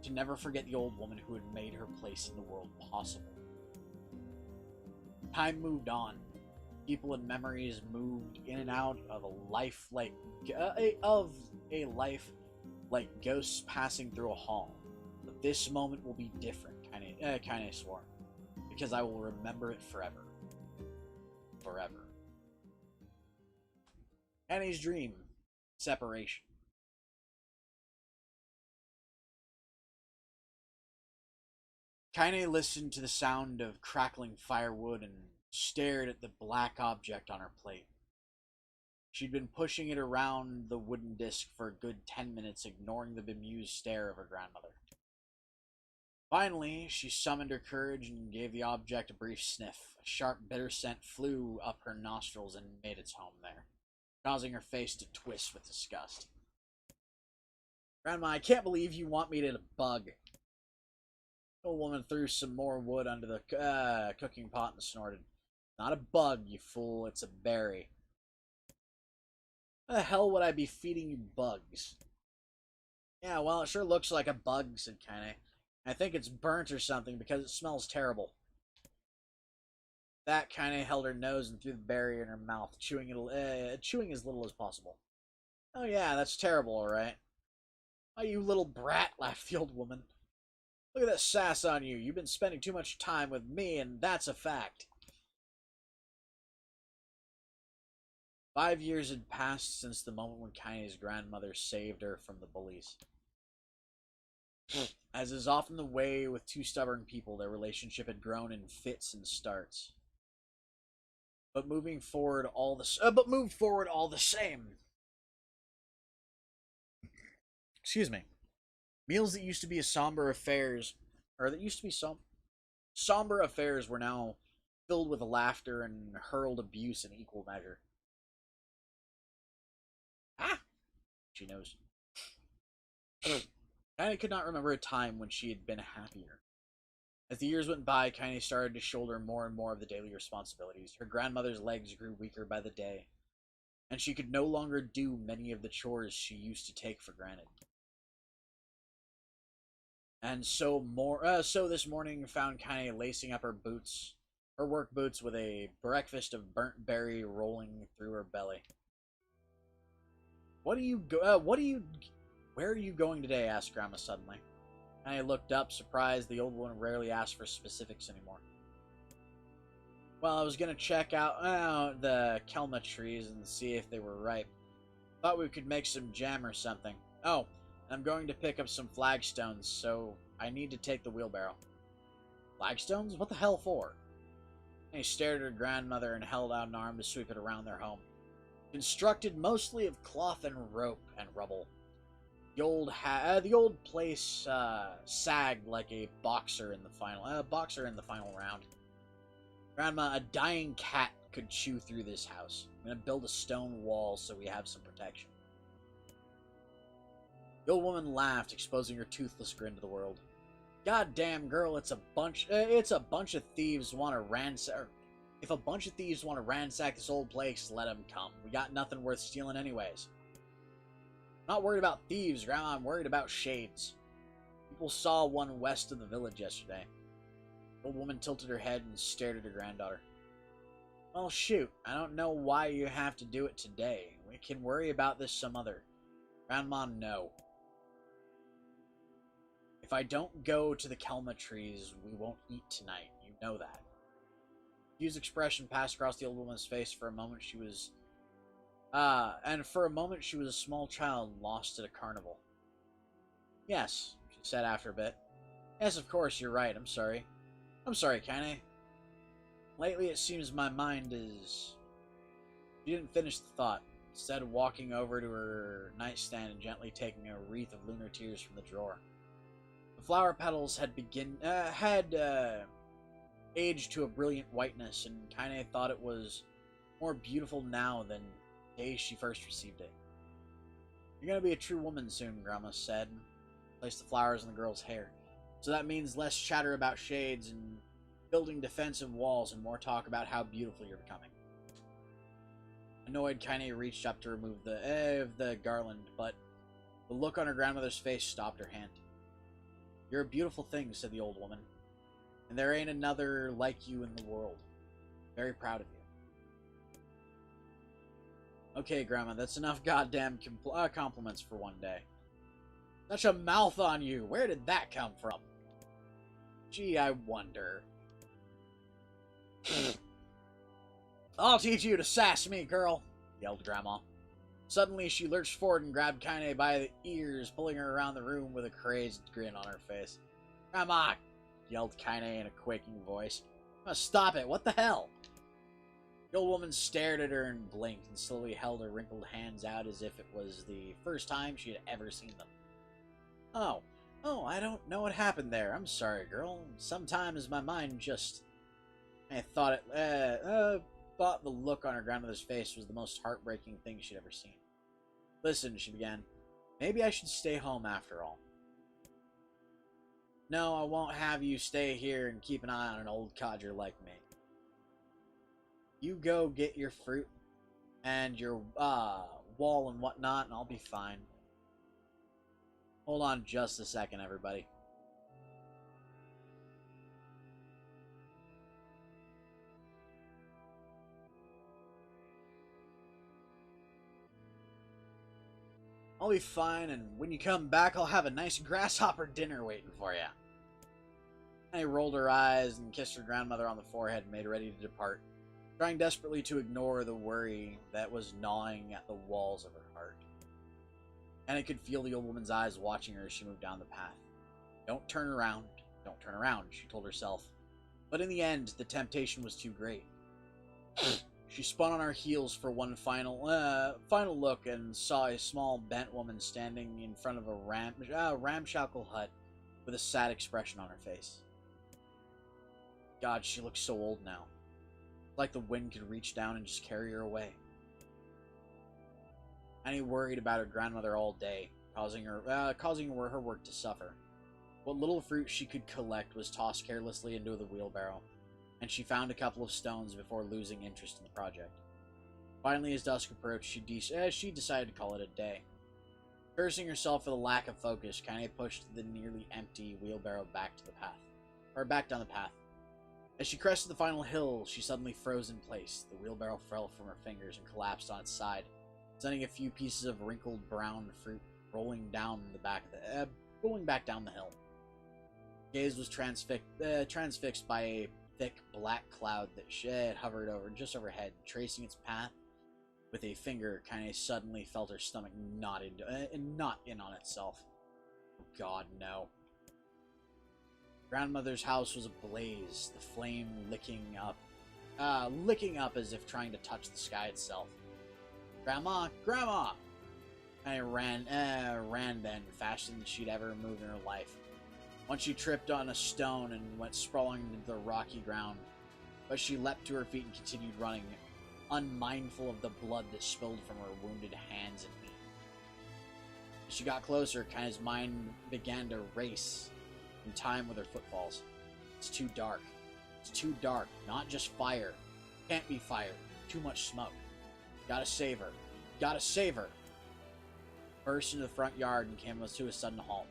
to never forget the old woman who had made her place in the world possible. Time moved on. People and memories moved in and out of a life like ghosts passing through a hall. But this moment will be different, Kaine swore, because I will remember it forever. Forever. Kaine's dream, separation. Kaine listened to the sound of crackling firewood and stared at the black object on her plate. She'd been pushing it around the wooden disc for a good 10 minutes, ignoring the bemused stare of her grandmother. Finally, she summoned her courage and gave the object a brief sniff. A sharp, bitter scent flew up her nostrils and made its home there, causing her face to twist with disgust. Grandma, I can't believe you want me to bug. The old woman threw some more wood under the cooking pot and snorted. Not a bug, you fool, it's a berry. Why the hell would I be feeding you bugs? Yeah, well, it sure looks like a bug, said Kaine. I think it's burnt or something because it smells terrible. That Kaine held her nose and threw the berry in her mouth, chewing as little as possible. Oh yeah, that's terrible, alright. Why, you little brat, laughed the old woman. Look at that sass on you. You've been spending too much time with me, and that's a fact. 5 years had passed since the moment when Kaine's grandmother saved her from the bullies. As is often the way with two stubborn people, their relationship had grown in fits and starts. But moved forward all the same. Excuse me. Meals that used to be somber affairs were now filled with laughter and hurled abuse in equal measure. Ah, she knows. Kaine could not remember a time when she had been happier. As the years went by, Kaine started to shoulder more and more of the daily responsibilities. Her grandmother's legs grew weaker by the day, and she could no longer do many of the chores she used to take for granted. And so this morning found Kaine lacing up her work boots, with a breakfast of burnt berry rolling through her belly. Where are you going today? Asked Grandma suddenly. Kaine looked up, surprised. The old woman rarely asked for specifics anymore. Well, I was going to check out the kelma trees and see if they were ripe. Thought we could make some jam or something. Oh, I'm going to pick up some flagstones, so I need to take the wheelbarrow. Flagstones? What the hell for? Kaine stared at her grandmother and held out an arm to sweep it around their home. Constructed mostly of cloth and rope and rubble. The old place sagged like a boxer in the final round. Grandma, a dying cat could chew through this house. I'm gonna build a stone wall so we have some protection. The old woman laughed, exposing her toothless grin to the world. Goddamn girl, it's a bunch of thieves want to ransack. If a bunch of thieves want to ransack this old place, let them come. We got nothing worth stealing anyways. I'm not worried about thieves, Grandma. I'm worried about shades. People saw one west of the village yesterday. The old woman tilted her head and stared at her granddaughter. Well, shoot. I don't know why you have to do it today. We can worry about this some other. Grandma, no. If I don't go to the kelma trees, we won't eat tonight. You know that. A confused expression passed across the old woman's face. For a moment she was a small child lost at a carnival. Yes, she said after a bit. Yes, of course, you're right. I'm sorry. I'm sorry, Kaine. Lately it seems my mind is... She didn't finish the thought, instead of walking over to her nightstand and gently taking a wreath of lunar tears from the drawer. The flower petals had aged to a brilliant whiteness, and Kaine thought it was more beautiful now than the day she first received it. You're gonna be a true woman soon, Grandma said, and placed the flowers in the girl's hair. So that means less chatter about shades and building defensive walls and more talk about how beautiful you're becoming. Annoyed, Kaine reached up to remove the garland, but the look on her grandmother's face stopped her hand. You're a beautiful thing, said the old woman, and there ain't another like you in the world. Very proud of you. Okay, Grandma, that's enough goddamn compliments for one day. Such a mouth on you. Where did that come from? Gee, I wonder. I'll teach you to sass me, girl, yelled Grandma. Suddenly, she lurched forward and grabbed Kaine by the ears, pulling her around the room with a crazed grin on her face. Grandma, yelled Kaine in a quaking voice. Stop it, what the hell? The old woman stared at her and blinked and slowly held her wrinkled hands out as if it was the first time she had ever seen them. Oh, I don't know what happened there. I'm sorry, girl. Sometimes my mind just... I thought the look on her grandmother's face was the most heartbreaking thing she'd ever seen. Listen, she began. Maybe I should stay home after all. No, I won't have you stay here and keep an eye on an old codger like me. You go get your fruit and your wall and whatnot, and I'll be fine. Hold on just a second, everybody. I'll be fine, and when you come back, I'll have a nice grasshopper dinner waiting for you. Annie rolled her eyes and kissed her grandmother on the forehead and made ready to depart, trying desperately to ignore the worry that was gnawing at the walls of her heart. Annie could feel the old woman's eyes watching her as she moved down the path. Don't turn around, she told herself. But in the end, the temptation was too great. She spun on her heels for one final look and saw a small bent woman standing in front of a ramshackle hut with a sad expression on her face. God, she looked so old now. Like the wind could reach down and just carry her away. Annie worried about her grandmother all day, causing her work to suffer. What little fruit she could collect was tossed carelessly into the wheelbarrow, and she found a couple of stones before losing interest in the project. Finally, as dusk approached, she decided to call it a day. Cursing herself for the lack of focus, Kaine pushed the nearly empty wheelbarrow back down the path. As she crested the final hill, she suddenly froze in place. The wheelbarrow fell from her fingers and collapsed on its side, sending a few pieces of wrinkled brown fruit rolling back down the hill. Gaze was transfixed by a thick black cloud that hovered just overhead, tracing its path with a finger. Kaine suddenly felt her stomach knot in on itself. Oh God, no. Grandmother's house was ablaze, the flame licking up as if trying to touch the sky itself. Grandma! Kaine ran then, faster than she'd ever moved in her life. Once she tripped on a stone and went sprawling into the rocky ground, but she leapt to her feet and continued running, unmindful of the blood that spilled from her wounded hands and feet. As she got closer, Kaine's mind began to race in time with her footfalls. It's too dark. Not just fire. Can't be fire. Too much smoke. Gotta save her. Burst into the front yard and came to a sudden halt.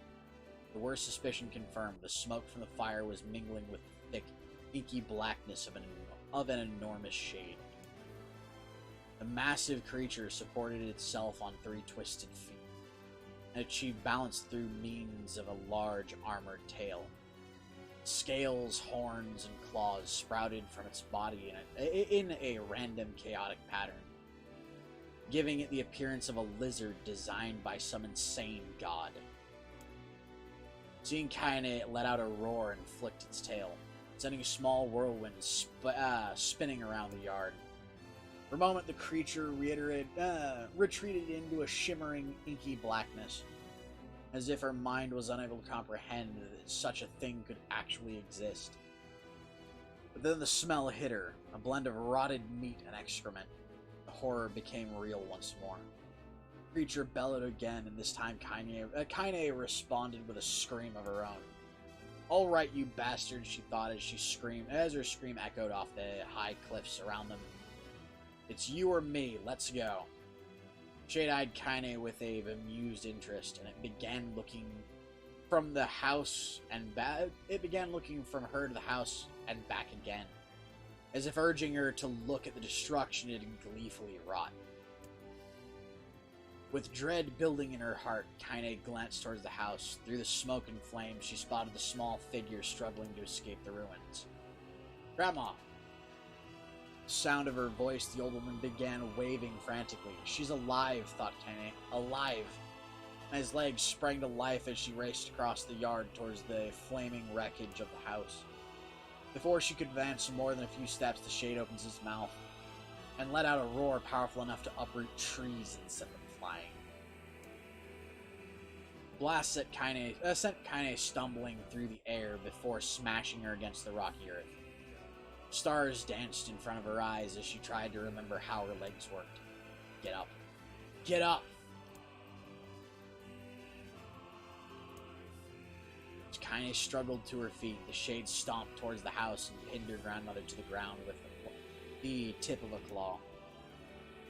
The worst suspicion confirmed. The smoke from the fire was mingling with the thick, inky blackness of an enormous shade. The massive creature supported itself on 3 twisted feet, and achieved balance through means of a large armored tail. Scales, horns, and claws sprouted from its body in a random, chaotic pattern, giving it the appearance of a lizard designed by some insane god. Seeing Kaine, it let out a roar and flicked its tail, sending a small whirlwind spinning around the yard. For a moment, the creature retreated into a shimmering, inky blackness, as if her mind was unable to comprehend that such a thing could actually exist. But then the smell hit her, a blend of rotted meat and excrement. The horror became real once more. The creature bellowed again, and this time Kaine responded with a scream of her own. "All right, you bastard," she thought as her scream echoed off the high cliffs around them. "It's you or me, let's go." Shade-eyed Kaine with a bemused interest, and it began looking from her to the house and back again, as if urging her to look at the destruction it had gleefully wrought. With dread building in her heart, Kaine glanced towards the house. Through the smoke and flames, she spotted the small figure struggling to escape the ruins. "Grandma!" The sound of her voice, the old woman began waving frantically. "She's alive," thought Kaine. "Alive!" And his legs sprang to life as she raced across the yard towards the flaming wreckage of the house. Before she could advance more than a few steps, the shade opens his mouth. and let out a roar powerful enough to uproot trees and send them flying. Blast sent Kaine stumbling through the air before smashing her against the rocky earth. Stars danced in front of her eyes as she tried to remember how her legs worked. Get up. Get up! As Kaine struggled to her feet, the shade stomped towards the house and pinned her grandmother to the ground with the tip of a claw.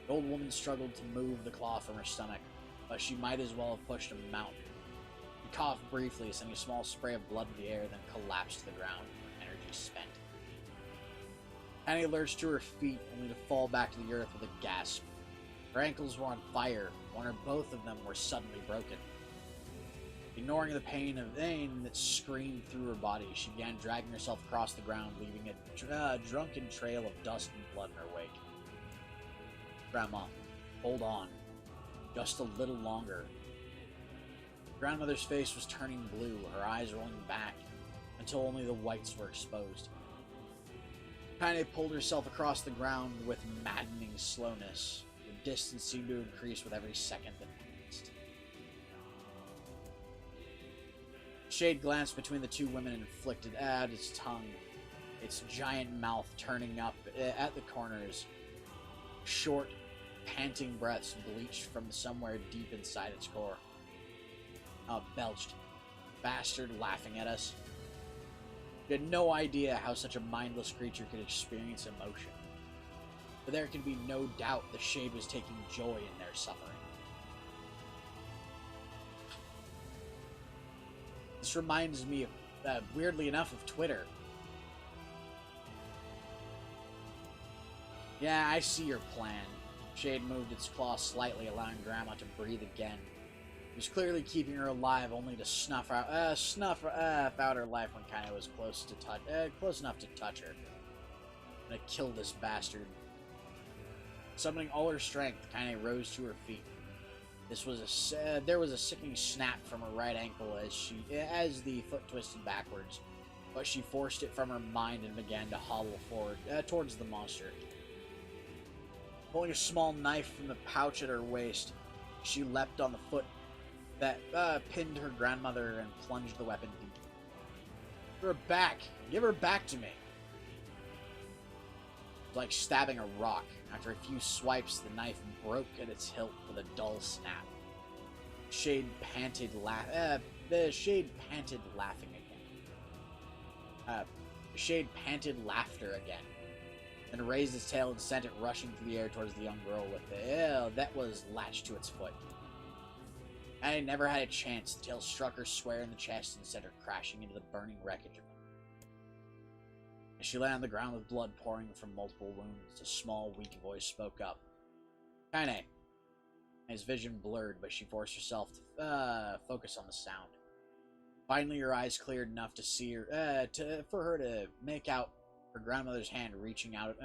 The old woman struggled to move the claw from her stomach, but she might as well have pushed a mountain. She coughed briefly, sending a small spray of blood in the air, then collapsed to the ground, her energy spent. Annie lurched to her feet, only to fall back to the earth with a gasp. Her ankles were on fire, one or both of them were suddenly broken. Ignoring the pain that screamed through her body, she began dragging herself across the ground, leaving a drunken trail of dust and blood in her wake. Grandma, hold on. Just a little longer. Grandmother's face was turning blue, her eyes rolling back, until only the whites were exposed. Kaine pulled herself across the ground with maddening slowness. The distance seemed to increase with every second that passed. Shade glanced between the two women and flicked at its tongue, its giant mouth turning up at the corners. Short, panting breaths bleached from somewhere deep inside its core. Belched. Bastard laughing at us. He had no idea how such a mindless creature could experience emotion. But there could be no doubt the Shade was taking joy in their suffering. This reminds me of, weirdly enough, of Twitter. Yeah, I see your plan. Shade moved its claw slightly, allowing Grandma to breathe again. He was clearly keeping her alive, only to snuff out her life when Kaine was close enough to touch her. I'm gonna kill this bastard. Summoning all her strength, Kaine rose to her feet. There was a sickening snap from her right ankle as the foot twisted backwards, but she forced it from her mind and began to hobble forward towards the monster. Pulling a small knife from the pouch at her waist, she leapt on the foot that pinned her grandmother and plunged the weapon deep. Give her back! Give her back to me! It was like stabbing a rock. After a few swipes, the knife broke at its hilt with a dull snap. The Shade panted laughing again. The Shade panted laughter again, then raised its tail and sent it rushing through the air towards the young girl with the that was latched to its foot. I never had a chance. The tail struck her square in the chest and sent her crashing into the burning wreckage of it. As she lay on the ground with blood pouring from multiple wounds, a small, weak voice spoke up. Kaine. His vision blurred, but she forced herself to focus on the sound. Finally, her eyes cleared enough to see her, for her to make out her grandmother's hand reaching out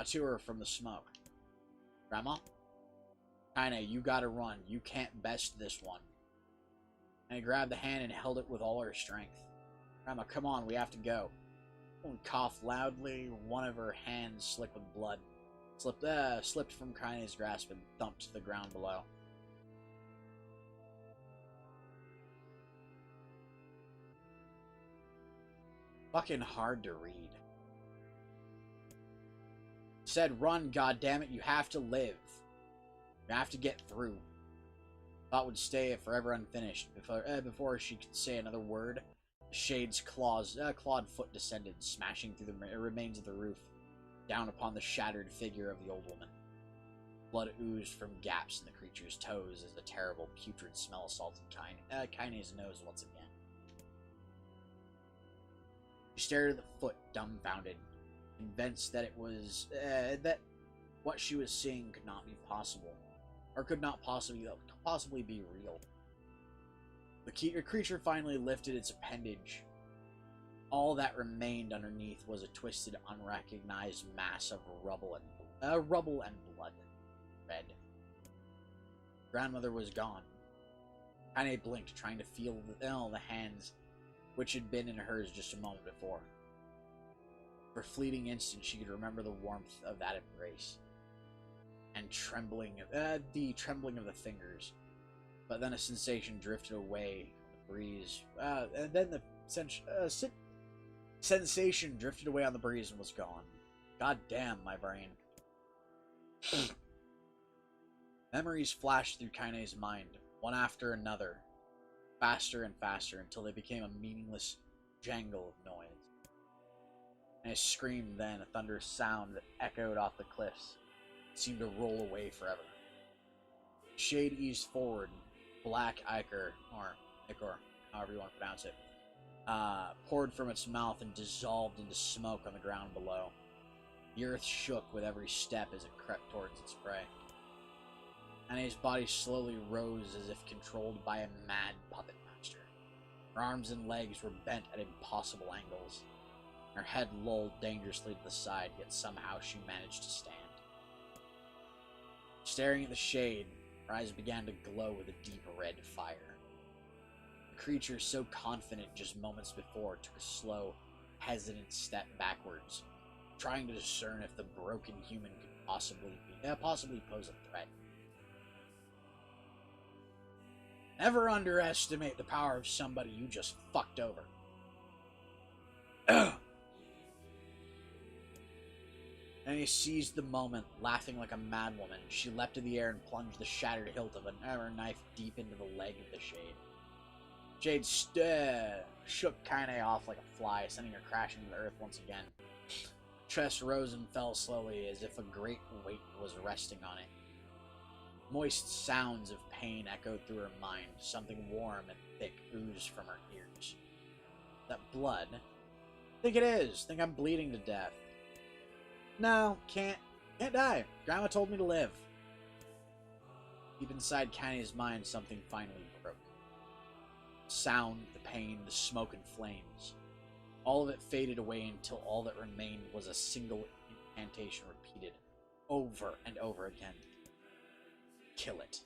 to her from the smoke. Grandma? Kaine, you gotta run. You can't best this one. And he grabbed the hand and held it with all her strength. Grandma, come on, we have to go. And coughed loudly. One of her hands slick with blood slipped from Kaine's grasp and thumped to the ground below. Fucking hard to read. Said, run, goddammit, you have to live. You have to get through. Thought would stay forever unfinished. Before she could say another word, the Shade's clawed foot descended, smashing through the remains of the roof, down upon the shattered figure of the old woman. Blood oozed from gaps in the creature's toes as a terrible, putrid smell assaulted Kaine's nose once again. She stared at the foot, dumbfounded, convinced that it was that what she was seeing could not be possible, or could not possibly be real. The creature finally lifted its appendage. All that remained underneath was a twisted, unrecognized mass of rubble and blood. Red. Grandmother was gone. Kaine blinked, trying to feel the hands which had been in hers just a moment before. For a fleeting instant, she could remember the warmth of that embrace and the trembling of the fingers. But then a sensation drifted away on the breeze. And then the sensation drifted away on the breeze and was gone. God damn, my brain. Memories flashed through Kaine's mind, one after another, faster and faster, until they became a meaningless jangle of noise. And a scream, then a thunderous sound that echoed off the cliffs. It seemed to roll away forever. The shade eased forward. Black ichor, however you want to pronounce it, poured from its mouth and dissolved into smoke on the ground below. The earth shook with every step as it crept towards its prey. Anae's body slowly rose as if controlled by a mad puppet master. Her arms and legs were bent at impossible angles. Her head lolled dangerously to the side, yet somehow she managed to stand. Staring at the shade, her eyes began to glow with a deep red fire. The creature, so confident just moments before, took a slow, hesitant step backwards, trying to discern if the broken human could possibly pose a threat. Never underestimate the power of somebody you just fucked over. And he seized the moment, laughing like a madwoman. She leapt in the air and plunged the shattered hilt of her knife deep into the leg of the shade. Jade shook Kaine off like a fly, sending her crashing to the earth once again. Tress rose and fell slowly, as if a great weight was resting on it. Moist sounds of pain echoed through her mind. Something warm and thick oozed from her ears. That blood? Think it is. Think I'm bleeding to death. No, can't die. Grandma told me to live. Deep inside Kaine's mind, something finally broke. The sound, the pain, the smoke and flames. All of it faded away until all that remained was a single incantation repeated over and over again. Kill it.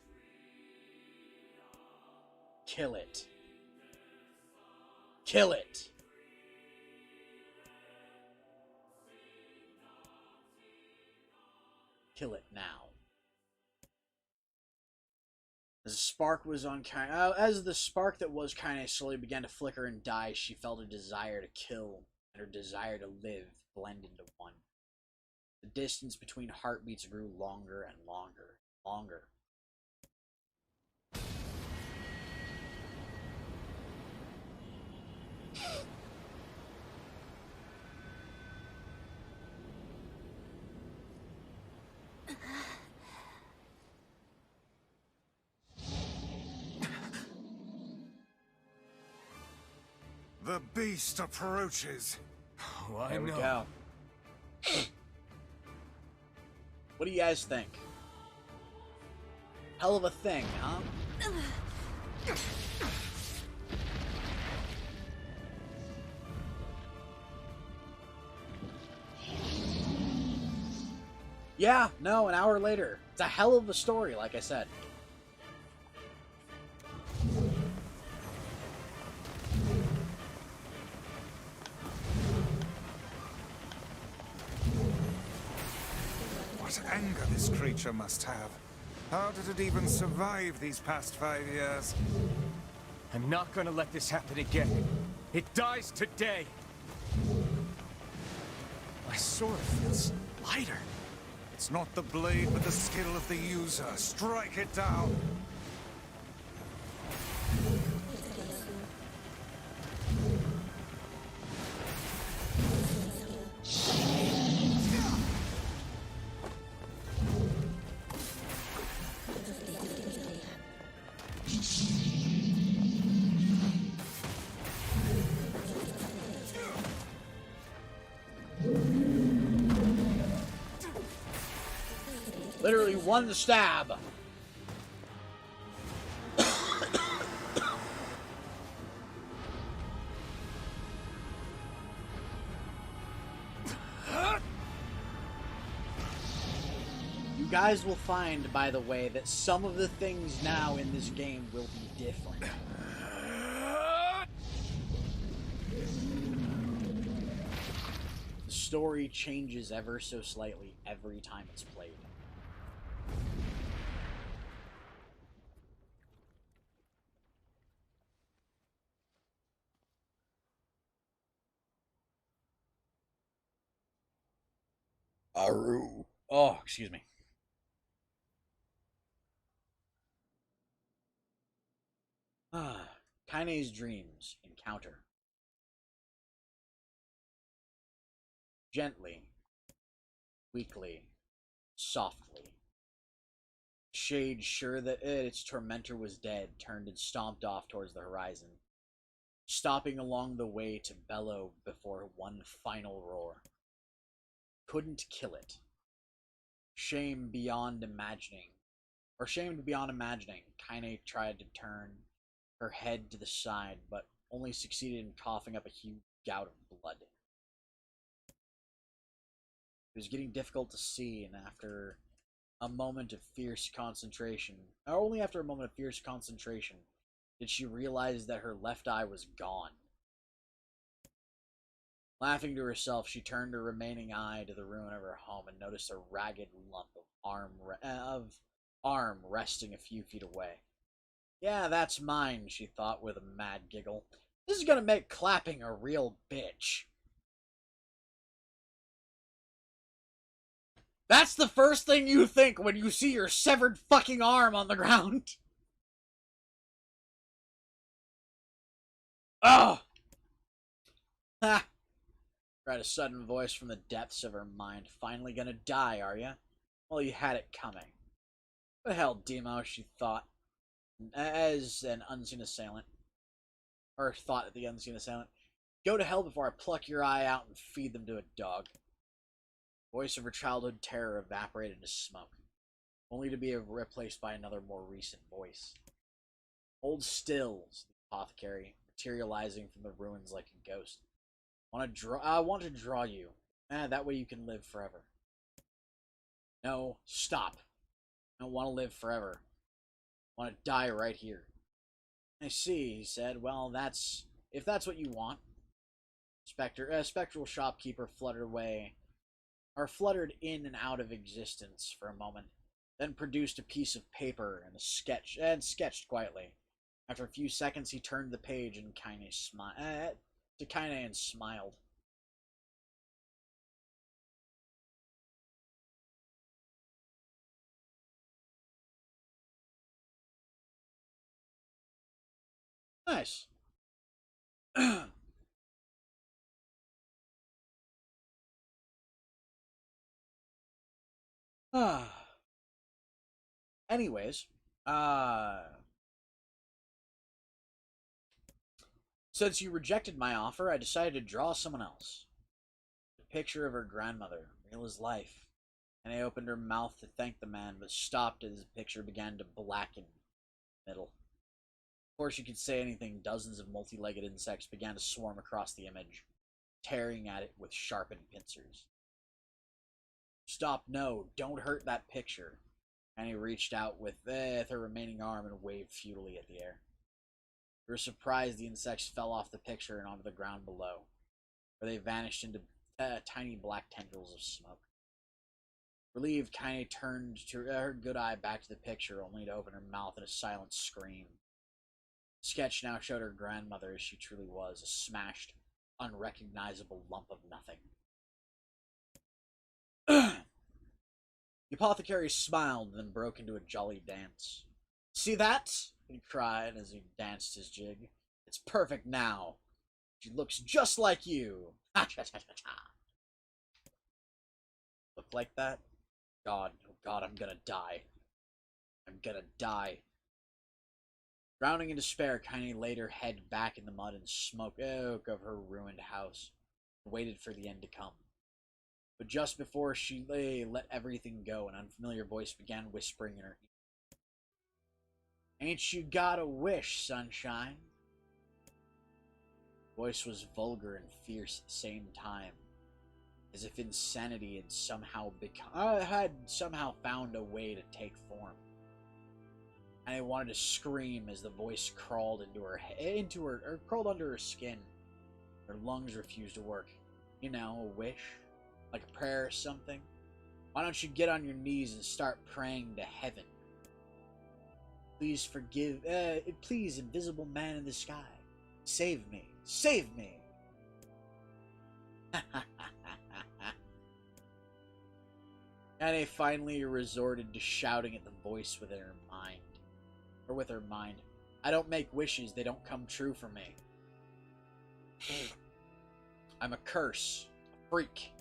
Kill it. Kill it. Kill it now. As the spark was on as the spark that was Kaine slowly began to flicker and die, she felt a desire to kill and her desire to live blend into one. The distance between heartbeats grew longer and longer, longer. The beast approaches. Oh, I There we know. go. What do you guys think? Hell of a thing, huh? Yeah, no, an hour later. It's a hell of a story, like I said. What anger this creature must have. How did it even survive these past 5 years? I'm not gonna let this happen again. It dies today. My sword feels lighter. It's not the blade, but the skill of the user. Strike it down. Literally one stab. You guys will find, by the way, that some of the things now in this game will be different. The story changes ever so slightly every time it's played. Aru. Oh, excuse me. Kaine's dreams encounter. Gently, weakly, softly. Shade, sure that its tormentor was dead, turned and stomped off towards the horizon, stopping along the way to bellow before one final roar. Couldn't kill it. Shamed beyond imagining, Kaine tried to turn her head to the side, but only succeeded in coughing up a huge gout of blood. It was getting difficult to see, and only after a moment of fierce concentration, did she realize that her left eye was gone. Laughing to herself, she turned her remaining eye to the ruin of her home and noticed a ragged lump of arm resting a few feet away. Yeah, that's mine, she thought with a mad giggle. This is gonna make clapping a real bitch. That's the first thing you think when you see your severed fucking arm on the ground. Oh! Ha! Cried a sudden voice from the depths of her mind. Finally gonna die, are ya? Well, you had it coming. What the hell, Demo, she thought, as an unseen assailant. Or thought at the unseen assailant. Go to hell before I pluck your eye out and feed them to a dog. The voice of her childhood terror evaporated into smoke, only to be replaced by another more recent voice. Hold still, the apothecary, materializing from the ruins like a ghost. I want to draw you. That way you can live forever. No, stop. I don't want to live forever. I want to die right here. I see, he said. Well, if that's what you want. Spectral shopkeeper fluttered in and out of existence for a moment, then produced a piece of paper and sketched quietly. After a few seconds, he turned the page and Kaine smiled. Nice. Anyways, since you rejected my offer, I decided to draw someone else. A picture of her grandmother, real as life. And I opened her mouth to thank the man, but stopped as the picture began to blacken in the middle. Before she could say anything, dozens of multi-legged insects began to swarm across the image, tearing at it with sharpened pincers. Stop, no, don't hurt that picture. And he reached out with her remaining arm and waved futilely at the air. We were surprised the insects fell off the picture and onto the ground below, where they vanished into tiny black tendrils of smoke. Relieved, Kaine turned her good eye back to the picture, only to open her mouth in a silent scream. The sketch now showed her grandmother as she truly was, a smashed, unrecognizable lump of nothing. The apothecary smiled and then broke into a jolly dance. See that? He cried as he danced his jig. It's perfect now. She looks just like you. Look like that? God, oh God, I'm gonna die. I'm gonna die. Drowning in despair, Kaine laid her head back in the mud and smoke of her ruined house, and waited for the end to come. But just before she let everything go, an unfamiliar voice began whispering in her ear. Ain't you got a wish, sunshine? The voice was vulgar and fierce at the same time, as if insanity had somehow found a way to take form. And I wanted to scream as the voice crawled crawled under her skin. Her lungs refused to work. You know, a wish. Like a prayer or something? Why don't you get on your knees and start praying to heaven? Please please, invisible man in the sky, save me, save me! Kaine finally resorted to shouting at the voice within her mind. Or with her mind. I don't make wishes, they don't come true for me. I'm a curse, a freak.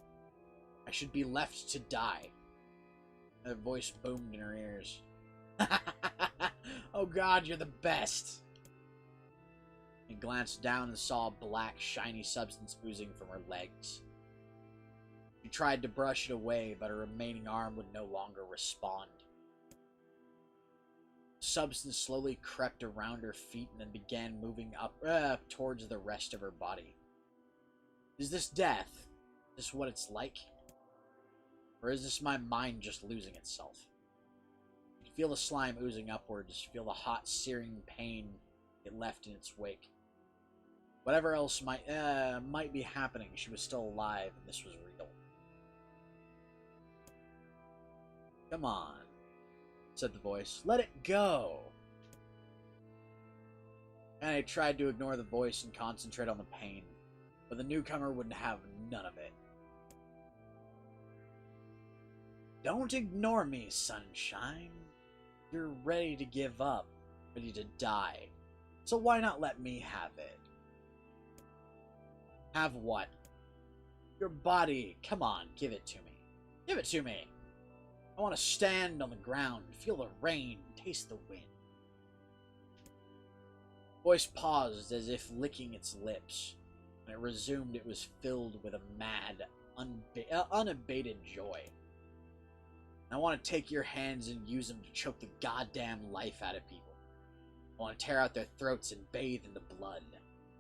I should be left to die. Her voice boomed in her ears. Oh God, you're the best. He glanced down and saw a black, shiny substance oozing from her legs. She tried to brush it away, but her remaining arm would no longer respond. The substance slowly crept around her feet and then began moving up towards the rest of her body. Is this death? Is this what it's like? Or is this my mind just losing itself? You feel the slime oozing upwards, feel the hot, searing pain it left in its wake. Whatever else might be happening, she was still alive, and this was real. Come on, said the voice. Let it go. And I tried to ignore the voice and concentrate on the pain, but the newcomer wouldn't have none of it. Don't ignore me, sunshine. You're ready to give up, ready to die. So why not let me have it? Have what? Your body. Come on, give it to me. Give it to me. I want to stand on the ground, feel the rain, taste the wind. Voice paused as if licking its lips. When it resumed, it was filled with a mad, unabated joy. I want to take your hands and use them to choke the goddamn life out of people. I want to tear out their throats and bathe in the blood,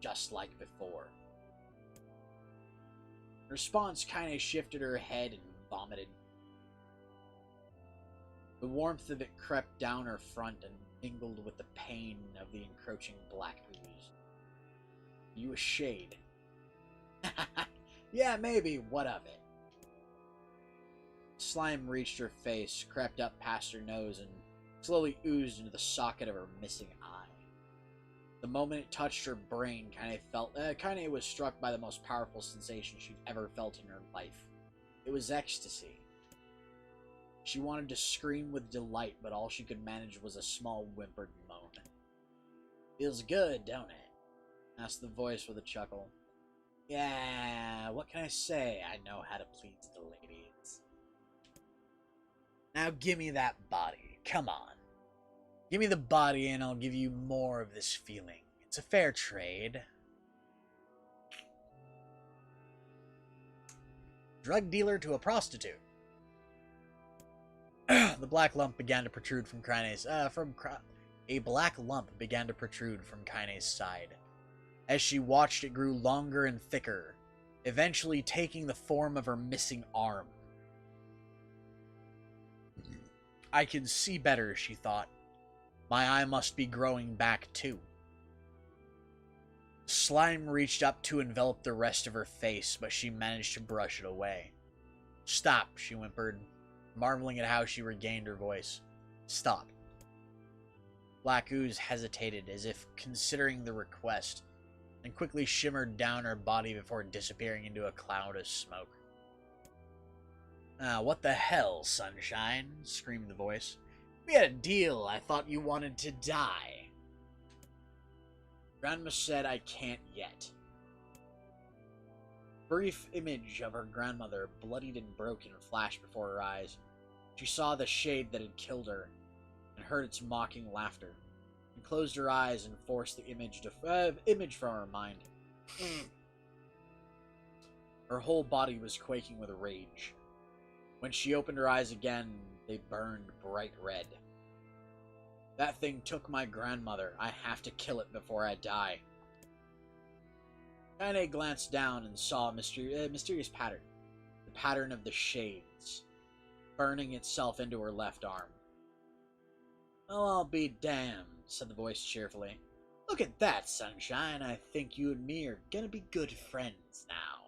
just like before. In response, Kaine shifted her head and vomited. The warmth of it crept down her front and mingled with the pain of the encroaching black ooze. You a shade? Yeah, maybe. What of it? Slime reached her face, crept up past her nose, and slowly oozed into the socket of her missing eye. The moment it touched her brain, Kaine was struck by the most powerful sensation she'd ever felt in her life. It was ecstasy. She wanted to scream with delight, but all she could manage was a small whimpered moan. Feels good, don't it? Asked the voice with a chuckle. Yeah, what can I say? I know how to please the ladies. Now give me that body. Come on. Give me the body and I'll give you more of this feeling. It's a fair trade. Drug dealer to a prostitute. The black lump began to protrude from Kaine's a black lump began to protrude from Kaine's side. As she watched, it grew longer and thicker, eventually taking the form of her missing arm. I can see better, she thought. My eye must be growing back too. Slime reached up to envelop the rest of her face, but she managed to brush it away. Stop, she whimpered, marveling at how she regained her voice. Stop. Black ooze hesitated, as if considering the request, and quickly shimmered down her body before disappearing into a cloud of smoke. What the hell, sunshine? Screamed the voice. We had a deal. I thought you wanted to die. Grandma said I can't yet. Brief image of her grandmother, bloodied and broken, flashed before her eyes. She saw the shade that had killed her, and heard its mocking laughter, and closed her eyes and forced the image from her mind. Her whole body was quaking with rage. When she opened her eyes again, they burned bright red. That thing took my grandmother. I have to kill it before I die. Kaine glanced down and saw a mysterious pattern. The pattern of the shades, burning itself into her left arm. Well, I'll be damned, said the voice cheerfully. Look at that, sunshine. I think you and me are gonna be good friends now.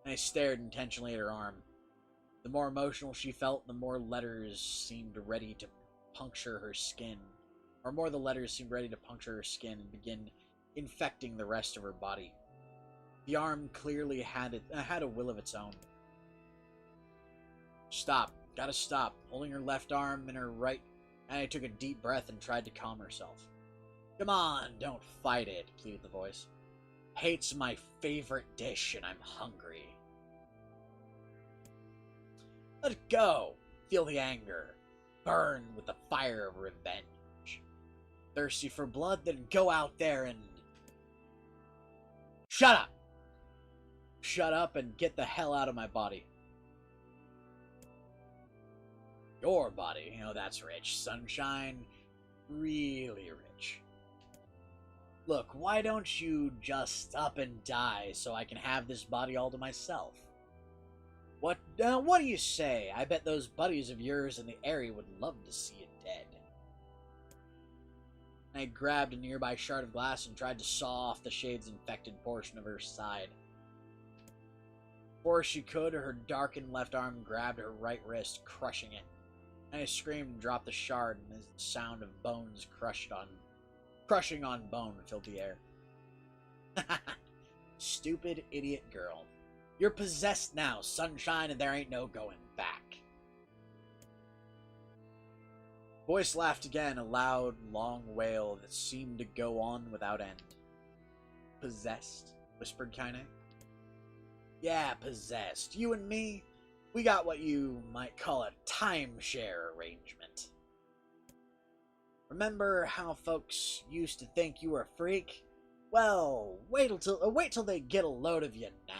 and I stared intentionally at her arm. The more emotional she felt, the more letters seemed ready to puncture her skin. Or more the letters seemed ready to puncture her skin and begin infecting the rest of her body. The arm clearly had a will of its own. Stop. Gotta stop. Holding her left arm in her right, and I took a deep breath and tried to calm herself. Come on, don't fight it, pleaded the voice. Hate's my favorite dish and I'm hungry. Let it go. Feel the anger. Burn with the fire of revenge. Thirsty for blood? Then go out there and... Shut up! Shut up and get the hell out of my body. Your body? You know, that's rich. Sunshine. Really rich. Look, why don't you just up and die so I can have this body all to myself? What do you say? I bet those buddies of yours in the area would love to see you dead. I grabbed a nearby shard of glass and tried to saw off the shade's infected portion of her side. Before she could, her darkened left arm grabbed her right wrist, crushing it. I screamed and dropped the shard, and the sound of bones crushing on bone filled the air. Stupid idiot girl. You're possessed now, Sunshine, and there ain't no going back. Voice laughed again, a loud, long wail that seemed to go on without end. Possessed? Whispered Kaine. Yeah, possessed. You and me, we got what you might call a timeshare arrangement. Remember how folks used to think you were a freak? Well, wait till they get a load of you now.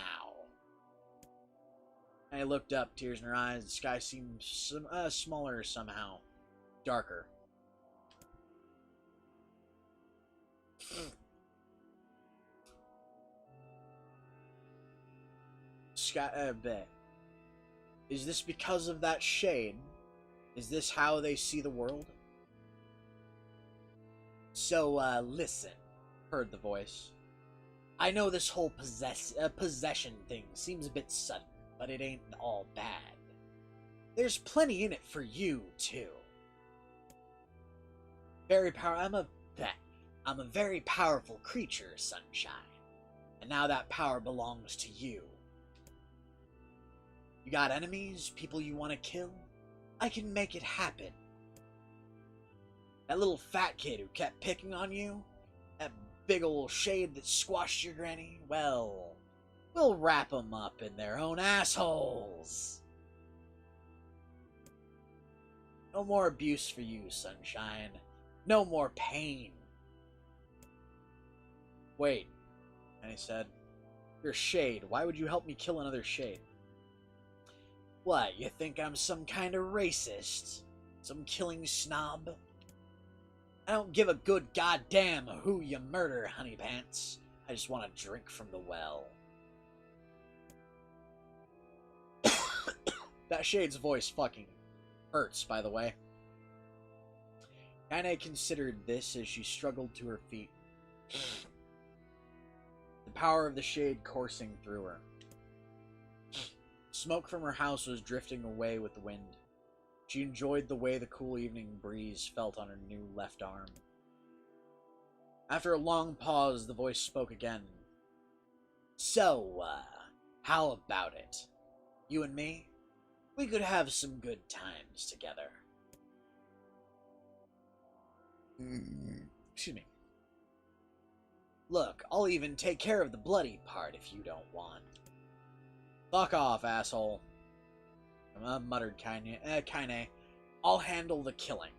I looked up, tears in her eyes. The sky seemed smaller somehow. Darker. Is this because of that shade? Is this how they see the world? So, listen, heard the voice. I know this whole possession thing seems a bit sudden, but it ain't all bad. There's plenty in it for you, too. I'm a very powerful creature, Sunshine. And now that power belongs to you. You got enemies, people you want to kill? I can make it happen. That little fat kid who kept picking on you? That big old shade that squashed your granny? Well, we'll wrap them up in their own assholes. No more abuse for you, Sunshine. No more pain. Wait, and he said, you're a shade. Why would you help me kill another shade? What, you think I'm some kind of racist? Some killing snob? I don't give a good goddamn who you murder, honey pants. I just want to drink from the well. That shade's voice fucking hurts, by the way. Kaine considered this as she struggled to her feet. The power of the shade coursing through her. Smoke from her house was drifting away with the wind. She enjoyed the way the cool evening breeze felt on her new left arm. After a long pause, the voice spoke again. So, how about it? You and me? We could have some good times together. Excuse me. Look, I'll even take care of the bloody part if you don't want. Fuck off, asshole. Muttered Kaine. I'll handle the killing.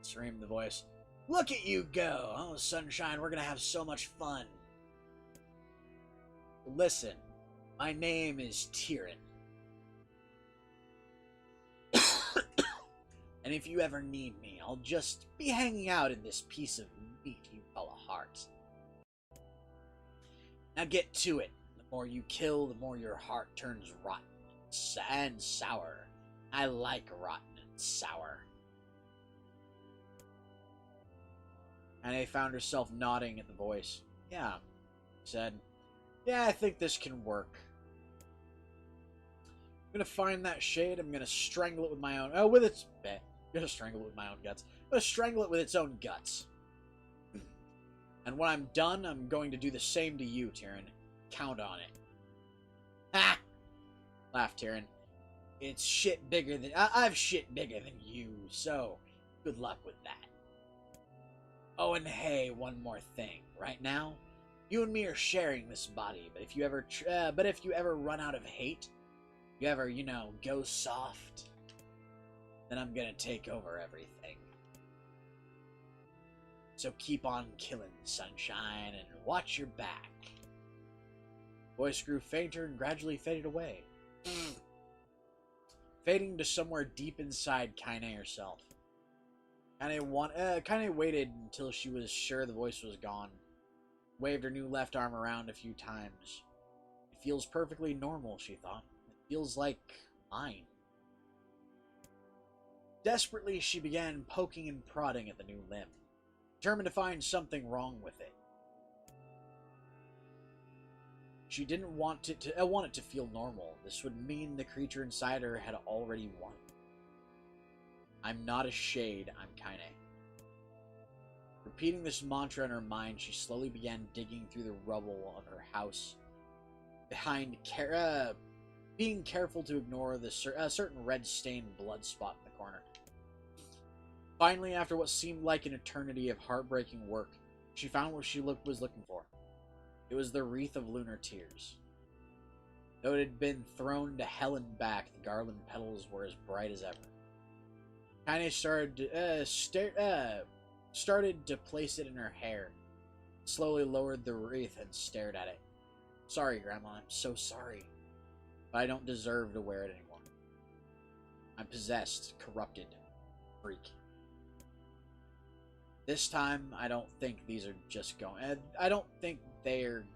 Screamed the voice. Look at you go. Oh, Sunshine, we're gonna have so much fun. Listen, my name is Tyrion. And if you ever need me, I'll just be hanging out in this piece of meat you call a heart. Now get to it. The more you kill, the more your heart turns rotten and sour. I like rotten and sour. And I found herself nodding at the voice. Yeah, she said. Yeah, I think this can work. I'm gonna find that shade. I'm gonna strangle it with my own. I'm gonna strangle it with my own guts. I'm gonna strangle it with its own guts. And when I'm done, I'm going to do the same to you, Tyrion. Count on it. Ha! Laughed Tyrion. It's shit bigger than I've shit bigger than you. So, good luck with that. Oh, and hey, one more thing. Right now, you and me are sharing this body. But if you ever run out of hate, you ever, go soft, then I'm gonna take over everything. So keep on killing, sunshine, and watch your back. Voice grew fainter and gradually faded away, fading to somewhere deep inside Kaine herself. Kaine waited until she was sure the voice was gone, waved her new left arm around a few times. It feels perfectly normal, she thought. It feels like mine. Desperately, she began poking and prodding at the new limb, determined to find something wrong with it. She didn't want it to feel normal. This would mean the creature inside her had already won. I'm not a shade, I'm Kaine. Repeating this mantra in her mind, she slowly began digging through the rubble of her house, being careful to ignore the certain red-stained blood spot in the corner. Finally, after what seemed like an eternity of heartbreaking work, she found what she was looking for. It was the wreath of lunar tears. Though it had been thrown to hell and back, the garland petals were as bright as ever. Kaine started to place it in her hair, slowly lowered the wreath and stared at it. Sorry, Grandma, I'm so sorry. But I don't deserve to wear it anymore. I'm possessed, corrupted, freak. This time, I don't think these are just going... I don't think there's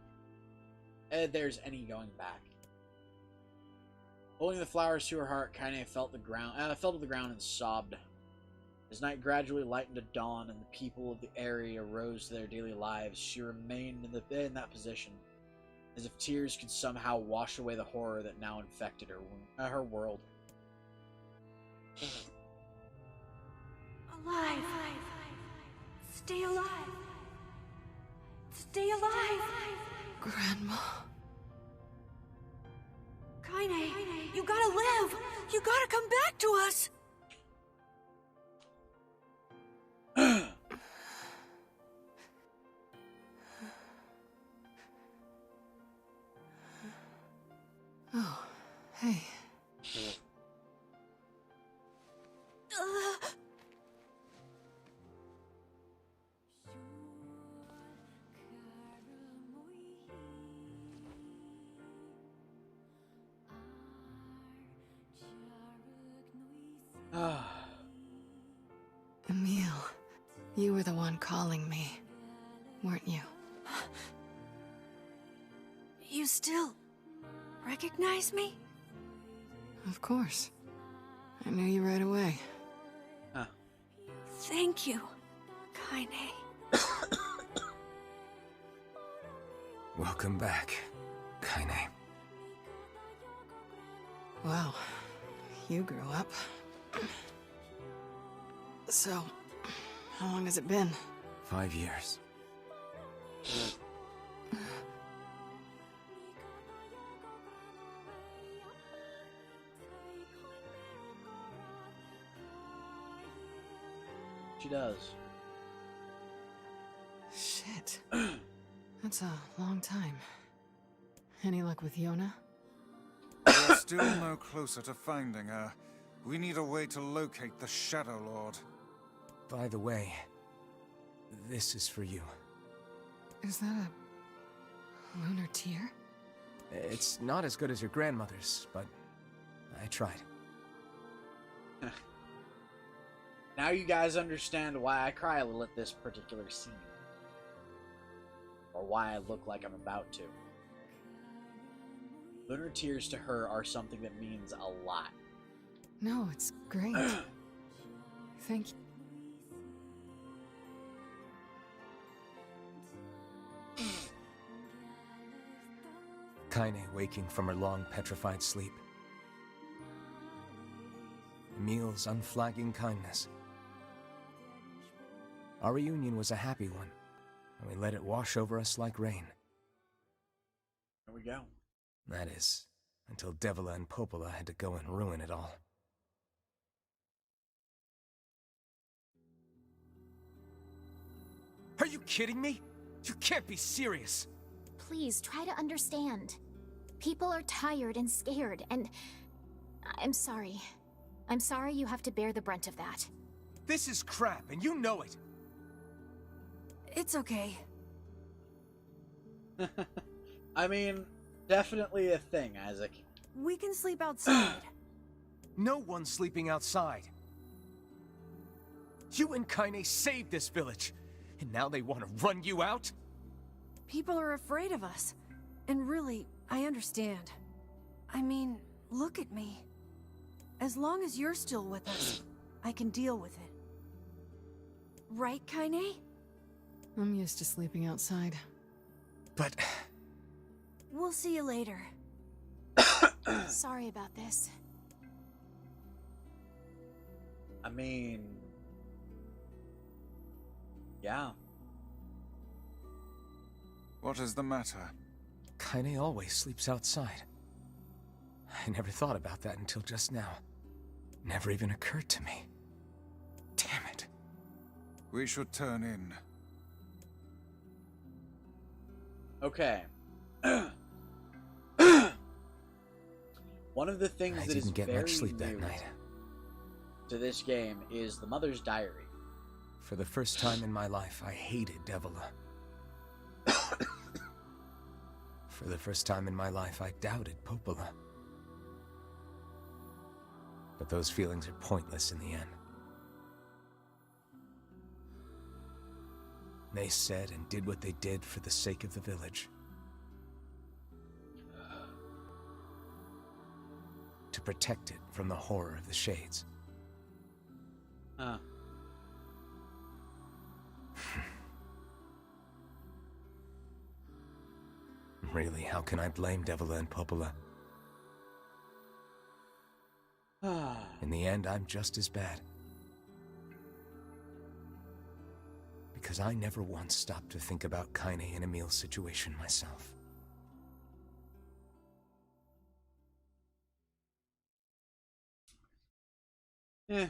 any going back. Holding the flowers to her heart, Kaine fell to the ground and sobbed. As night gradually lightened to dawn and the people of the area rose to their daily lives, she remained in that position, as if tears could somehow wash away the horror that now infected her world. Alive! Stay alive! Stay alive! Grandma. Kaine, you gotta live! You gotta come back to us! Oh, hey. Emil, you were the one calling me, weren't you? You still recognize me? Of course. I knew you right away. Huh. Thank you, Kaine. Welcome back, Kaine. Wow, you grew up. So, how long has it been? 5 years. She does. Shit. That's a long time. Any luck with Yona? We're still no closer to finding her. We need a way to locate the Shadow Lord. By the way, this is for you. Is that a lunar tear? It's not as good as your grandmother's, but I tried. Now you guys understand why I cry a little at this particular scene. Or why I look like I'm about to. Lunar tears to her are something that means a lot. No, it's great. Thank you. Kaine waking from her long petrified sleep. Emil's unflagging kindness. Our reunion was a happy one, and we let it wash over us like rain. There we go. That is, until Devila and Popola had to go and ruin it all. Are you kidding me? You can't be serious! Please, try to understand. People are tired and scared, and... I'm sorry. I'm sorry you have to bear the brunt of that. This is crap, and you know it! It's okay. I mean, definitely a thing, Isaac. We can sleep outside. No one's sleeping outside. You and Kaine saved this village, and now they want to run you out? People are afraid of us. And really, I understand. I mean, look at me. As long as you're still with us, I can deal with it. Right, Kaine? I'm used to sleeping outside. But... We'll see you later. Sorry about this. I mean... yeah. What is the matter? Kaine always sleeps outside. I never thought about that until just now. Never even occurred to me. Damn it. We should turn in. Okay. One of the things I that is didn't get very much sleep that new night. to this game is the Mother's Diary. For the first time in my life, I hated Devila. For the first time in my life, I doubted Popola. But those feelings are pointless in the end. They said and did what they did for the sake of the village. To protect it from the horror of the Shades. Really, how can I blame Devila and Popola? In the end, I'm just as bad. Because I never once stopped to think about Kaine and Emil's situation myself. Yeah.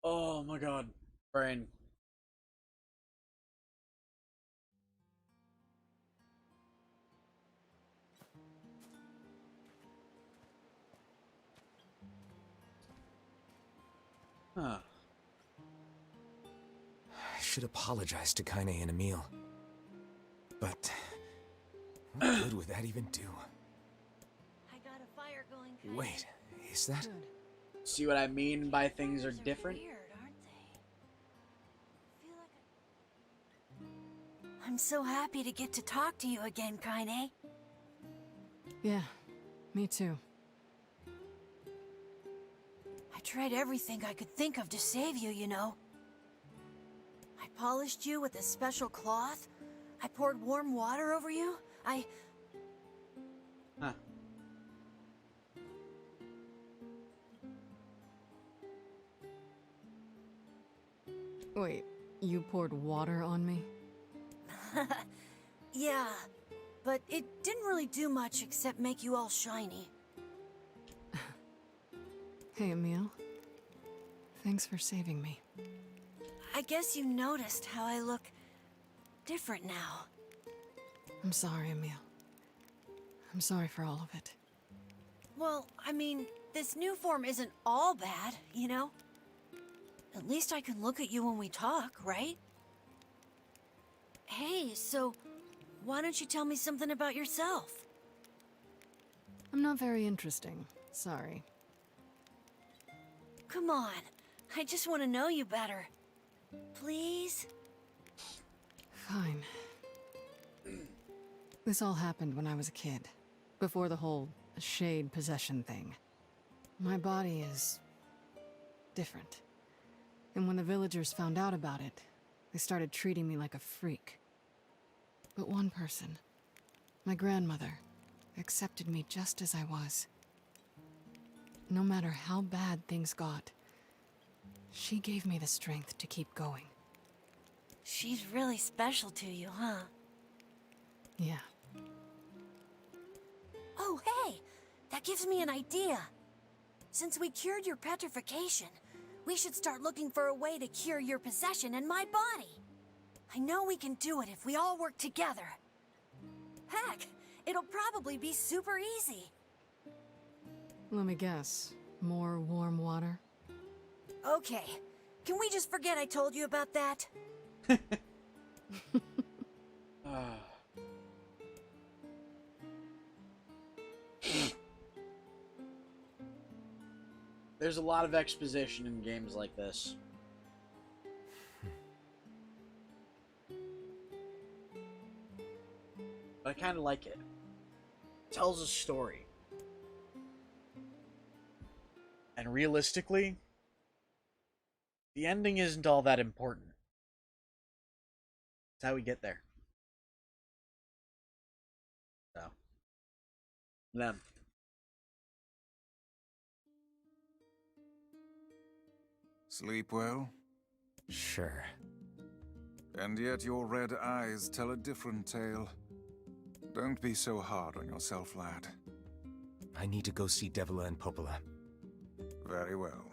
Oh my god. Brain. Huh. I should apologize to Kaine and Emil. But what good would that even do? I got a fire going. Kaine. Wait, is that? Good. See what I mean by things are Fires different? Weird, aren't they? Feel like I'm so happy to get to talk to you again, Kaine. Yeah, me too. I tried everything I could think of to save you, you know. I polished you with a special cloth. I poured warm water over you. Huh. Wait, you poured water on me? Yeah, but it didn't really do much except make you all shiny. Hey, Emil. Thanks for saving me. I guess you noticed how I look different now. I'm sorry, Emil. I'm sorry for all of it. Well, I mean, this new form isn't all bad, you know? At least I can look at you when we talk, right? Hey, so why don't you tell me something about yourself? I'm not very interesting. Sorry. Come on, I just want to know you better. Please? Fine. This all happened when I was a kid, before the whole shade possession thing. My body is different. And when the villagers found out about it, they started treating me like a freak. But one person, my grandmother, accepted me just as I was. No matter how bad things got, she gave me the strength to keep going. She's really special to you, huh? Yeah. Oh, hey! That gives me an idea. Since we cured your petrification, we should start looking for a way to cure your possession in my body. I know we can do it if we all work together. Heck, it'll probably be super easy. Let me guess. More warm water? Okay, can we just forget I told you about that? There's a lot of exposition in games like this. But I kind of like it. It tells a story. And realistically, the ending isn't all that important. It's how we get there. So, them. Sleep well? Sure. And yet your red eyes tell a different tale. Don't be so hard on yourself, lad. I need to go see Devila and Popola. Very well.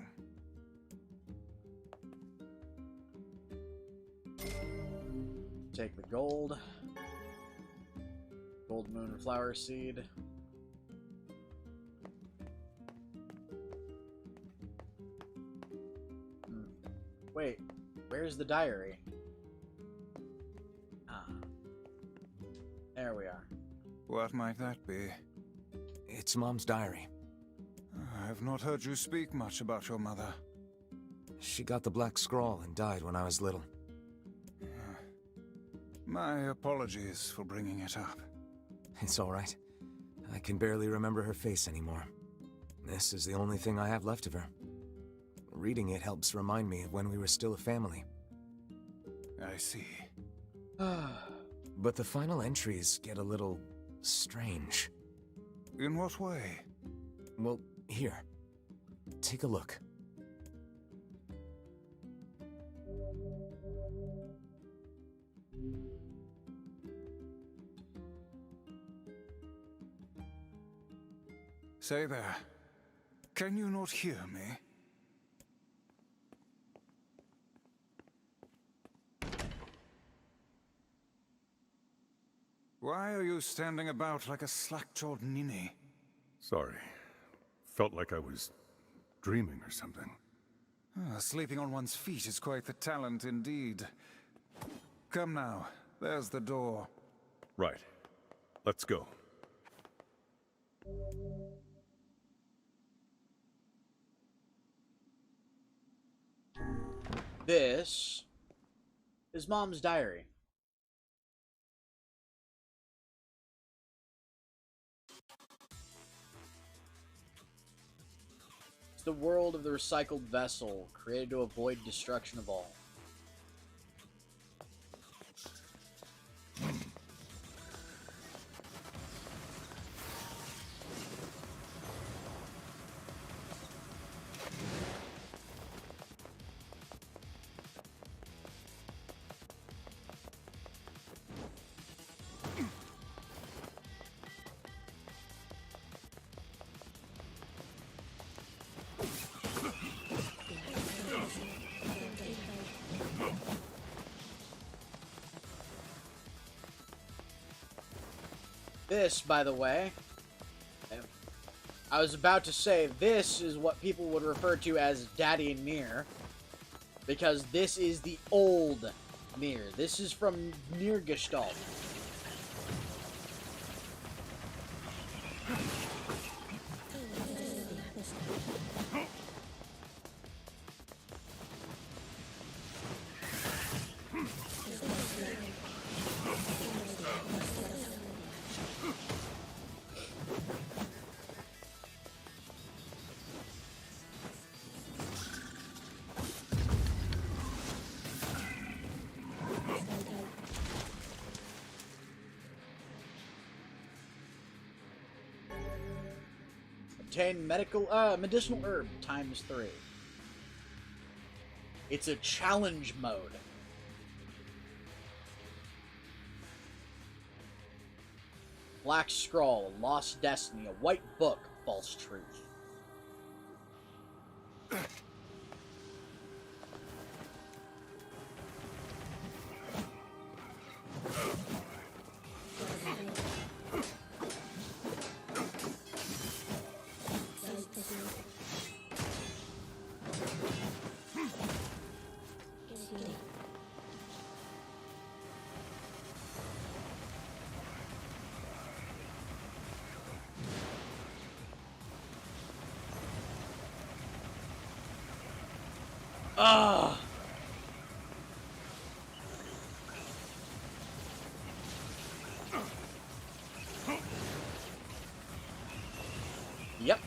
Take the gold. Gold moon flower seed. Wait, where's the diary? Ah. There we are. What might that be? It's Mom's diary. I've not heard you speak much about your mother. She got the black scrawl and died when I was little. My apologies for bringing it up. It's all right. I can barely remember her face anymore. This is the only thing I have left of her. Reading it helps remind me of when we were still a family. I see. But the final entries get a little strange. In what way? Well, here. Take a look. Say there. Can you not hear me? Why are you standing about like a slack-jawed ninny? Sorry. Felt like I was dreaming or something. Sleeping on one's feet is quite the talent indeed. Come now, there's the door. Right. Let's go. This is Mom's diary. It's the world of the recycled vessel, created to avoid destruction of all. This, by the way, I was about to say, this is what people would refer to as Daddy Nier, because this is the old Nier. This is from Nier Gestalt. Obtain medicinal herb ×3. It's a challenge mode. Black Scroll, Lost Destiny, a white book, false truth. Ah. Yep.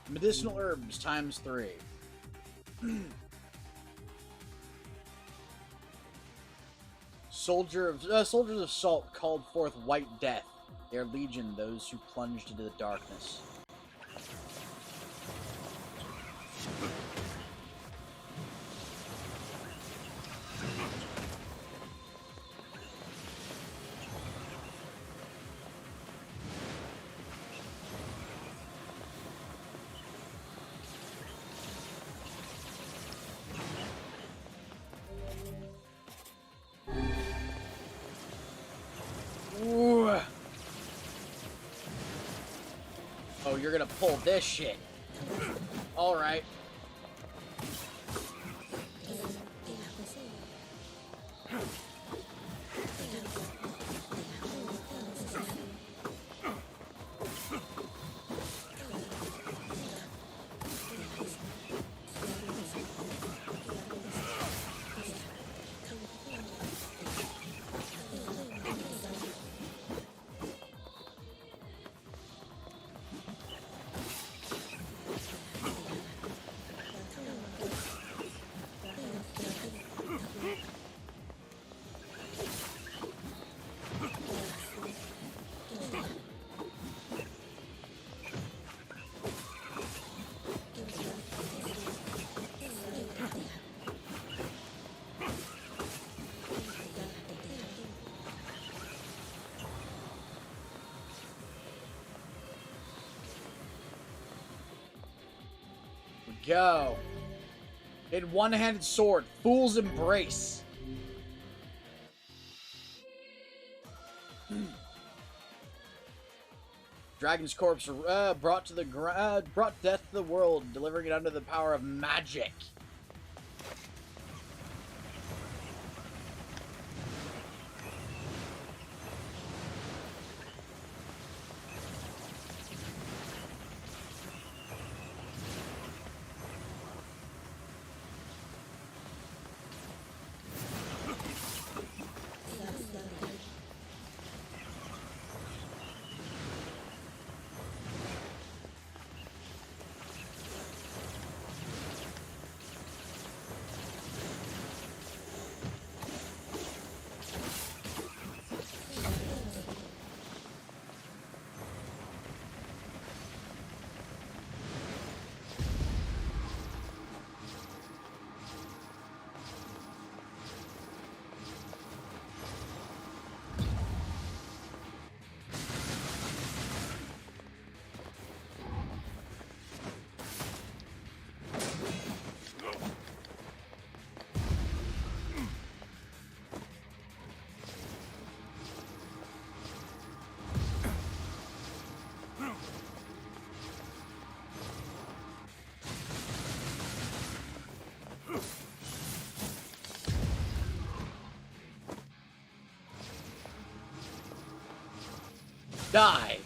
Medicinal herbs ×3. Soldiers of Salt called forth white death. Their legion, those who plunged into the darkness. Ooh. Oh, you're gonna pull this shit. Alright. Go. In one-handed sword, Fool's Embrace. Dragon's corpse brought death to the world, delivering it under the power of magic. Die.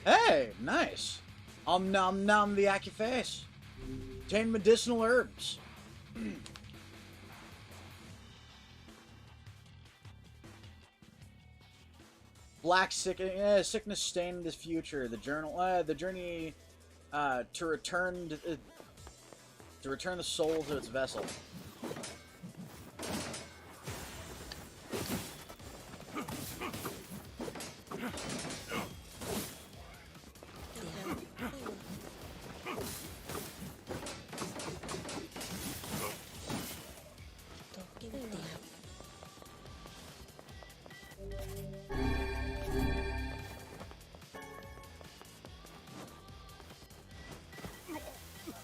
Hey, nice. Nom nom the acky face. Obtain medicinal herbs. Black sickness stain the future. The journey to return the soul to its vessel.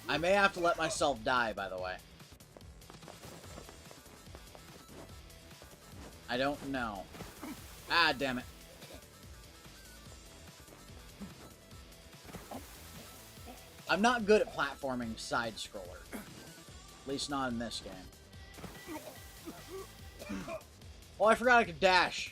I may have to let myself die, by the way. I don't know. Ah, damn it. I'm not good at platforming side-scroller. At least not in this game. Oh, I forgot I could dash.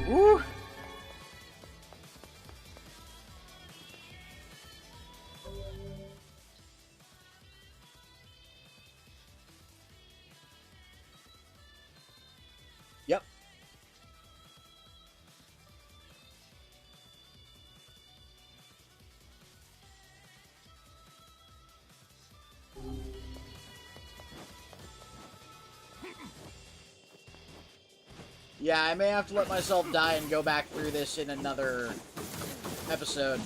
Woo! Yep. Yeah, I may have to let myself die and go back through this in another episode.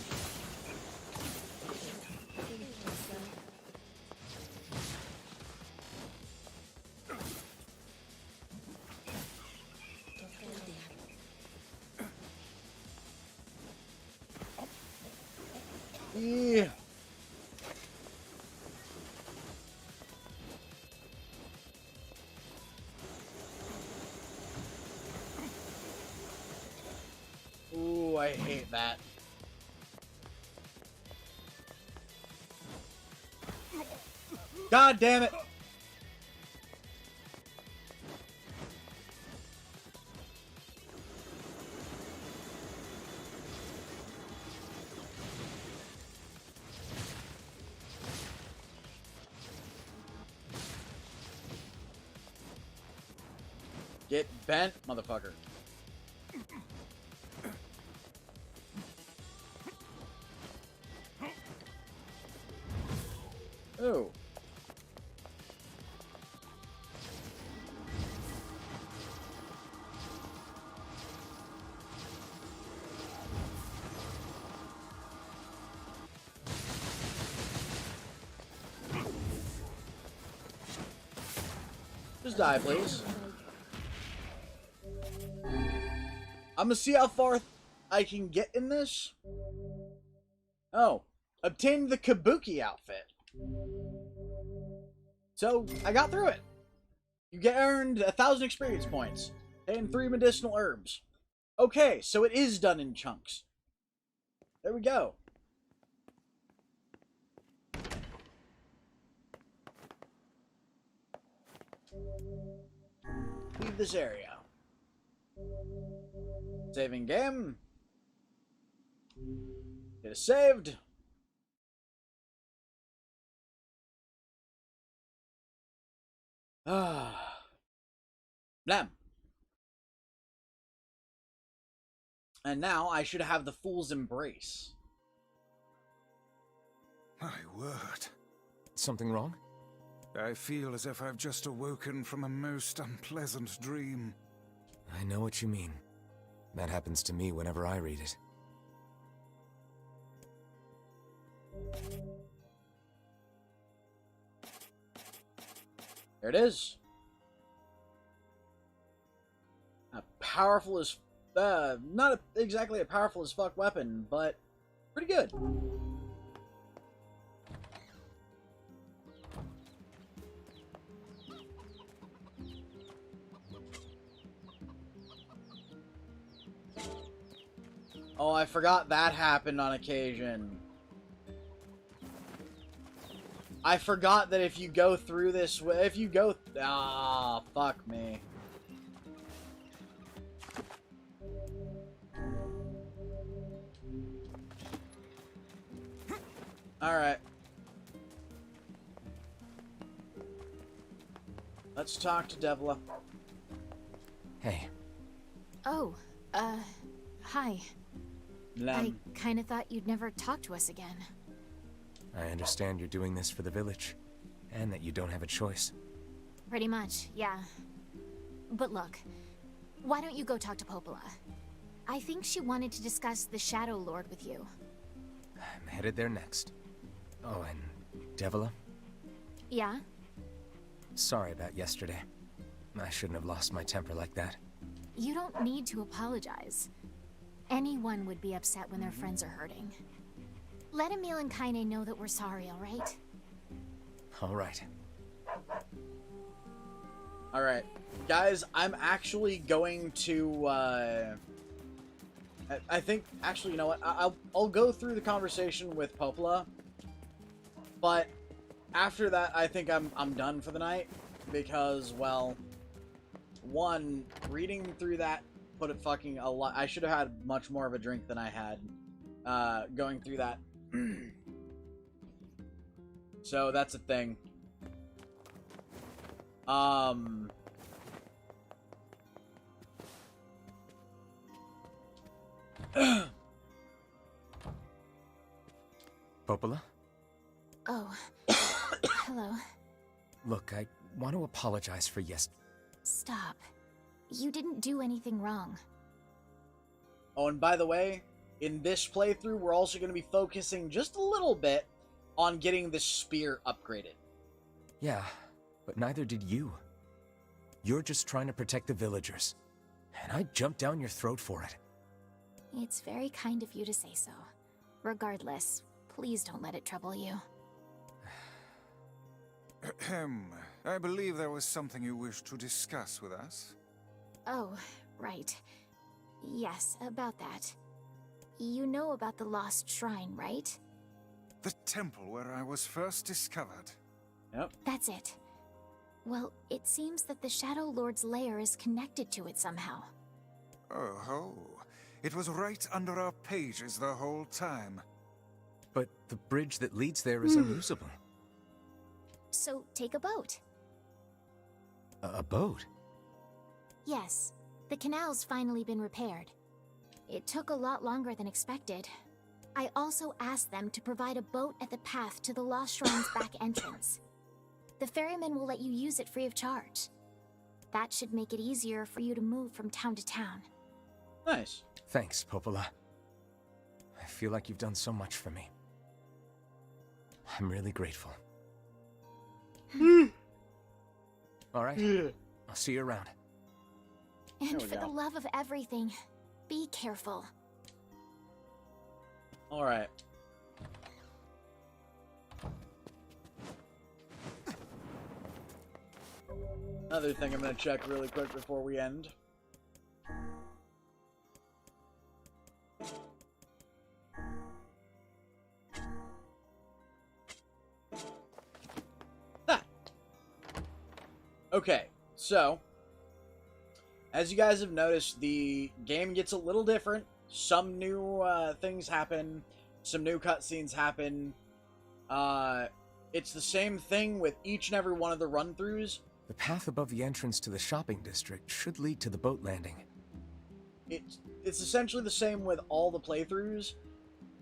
Yeah. Ooh, I hate that. God damn it! Get bent, motherfucker. Ooh. Just die, please. I'm gonna see how far I can get in this. Oh. Obtain the Kabuki outfit. So, I got through it. You get earned 1,000 experience points and 3 medicinal herbs. Okay, so it is done in chunks. There we go. Leave this area. Saving game. It is saved. Ah. Blam. And now I should have the Fool's Embrace. My word. Something wrong? I feel as if I've just awoken from a most unpleasant dream. I know what you mean. That happens to me whenever I read it. There it is. A powerful as... not exactly a powerful as fuck weapon, but pretty good. Oh, I forgot that happened on occasion. I forgot that if you go through this way, if you go... Ah, fuck me. Alright. Let's talk to Devla. Hey. Oh, hi. I kinda thought you'd never talk to us again. I understand you're doing this for the village, and that you don't have a choice. Pretty much, yeah. But look, why don't you go talk to Popola? I think she wanted to discuss the Shadow Lord with you. I'm headed there next. Oh, and Devila? Yeah? Sorry about yesterday. I shouldn't have lost my temper like that. You don't need to apologize. Anyone would be upset when their friends are hurting. Let Emil and Kaine know that we're sorry, alright? Alright. Alright. Guys, I'm actually going to, I think, actually, you know what? I'll go through the conversation with Popola. But after that, I think I'm done for the night. Because, well, one, reading through that put it fucking a lot. I should have had much more of a drink than I had going through that. So that's a thing. Popola? Oh. Hello. Look, I want to apologize for Stop. You didn't do anything wrong. Oh, and by the way, in this playthrough, we're also going to be focusing just a little bit on getting the spear upgraded. Yeah, but neither did you. You're just trying to protect the villagers, and I jumped down your throat for it. It's very kind of you to say so. Regardless, please don't let it trouble you. Ahem. I believe there was something you wished to discuss with us. Oh, right. Yes, about that. You know about the lost shrine, right? The temple where I was first discovered. Yep. That's it. Well, it seems that the Shadow Lord's lair is connected to it somehow. Oh ho. It was right under our pages the whole time. But the bridge that leads there is unusable. So, take a boat. A boat? Yes, the canal's finally been repaired. It took a lot longer than expected. I also asked them to provide a boat at the path to the Lost Shrine's back entrance. The ferryman will let you use it free of charge. That should make it easier for you to move from town to town. Nice. Thanks, Popola. I feel like you've done so much for me. I'm really grateful. Alright, I'll see you around. And we for go. the love of everything, be careful. Alright. Another thing I'm going to check really quick before we end. Ah. Okay, so as you guys have noticed, the game gets a little different. Some new things happen. Some new cutscenes happen. It's the same thing with each and every one of the run-throughs. The path above the entrance to the shopping district should lead to the boat landing. It's essentially the same with all the playthroughs.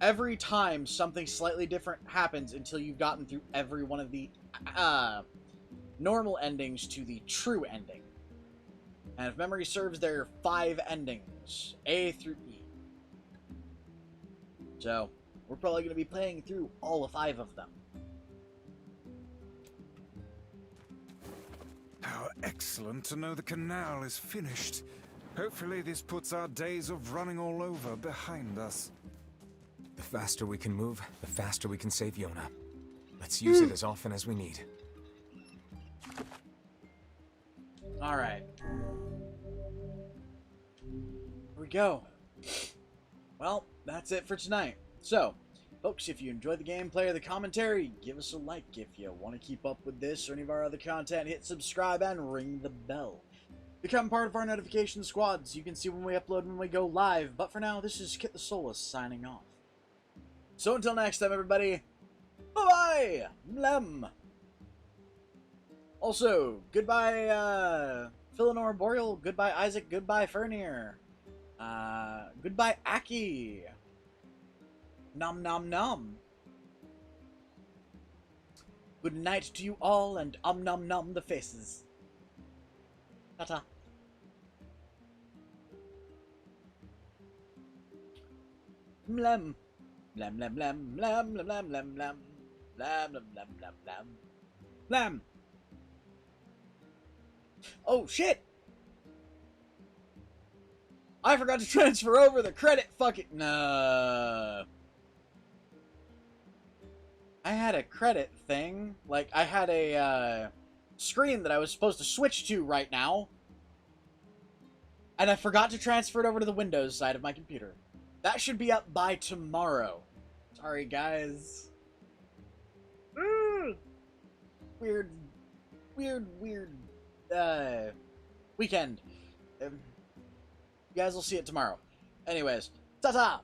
Every time something slightly different happens until you've gotten through every one of the normal endings to the true ending. And if memory serves, there are 5 endings, A through E. So, we're probably going to be playing through all 5 of them. How excellent to know the canal is finished. Hopefully this puts our days of running all over behind us. The faster we can move, the faster we can save Yona. Let's use it as often as we need. Alright. Here we go. Well, that's it for tonight. So, folks, if you enjoyed the gameplay or the commentary, give us a like. If you want to keep up with this or any of our other content, hit subscribe and ring the bell. Become part of our notification squad so you can see when we upload and when we go live. But for now, this is Kitthesoulless signing off. So until next time, everybody, bye-bye! Mlem! Also, goodbye, Philanor Boreal, goodbye, Isaac, goodbye, Furry, goodbye, Aki! Nom nom nom! Good night to you all, and nom nom the faces. Ta-ta. Mlem. Blam blam blam blam blam blam blam blam blam blam blam blam blam blam. Oh shit! I forgot to transfer over the credit. Fuck it. No. I had a credit thing. Like I had a screen that I was supposed to switch to right now, and I forgot to transfer it over to the Windows side of my computer. That should be up by tomorrow. Sorry, guys. Weird weekend. You guys will see it tomorrow. Anyways, ta-ta!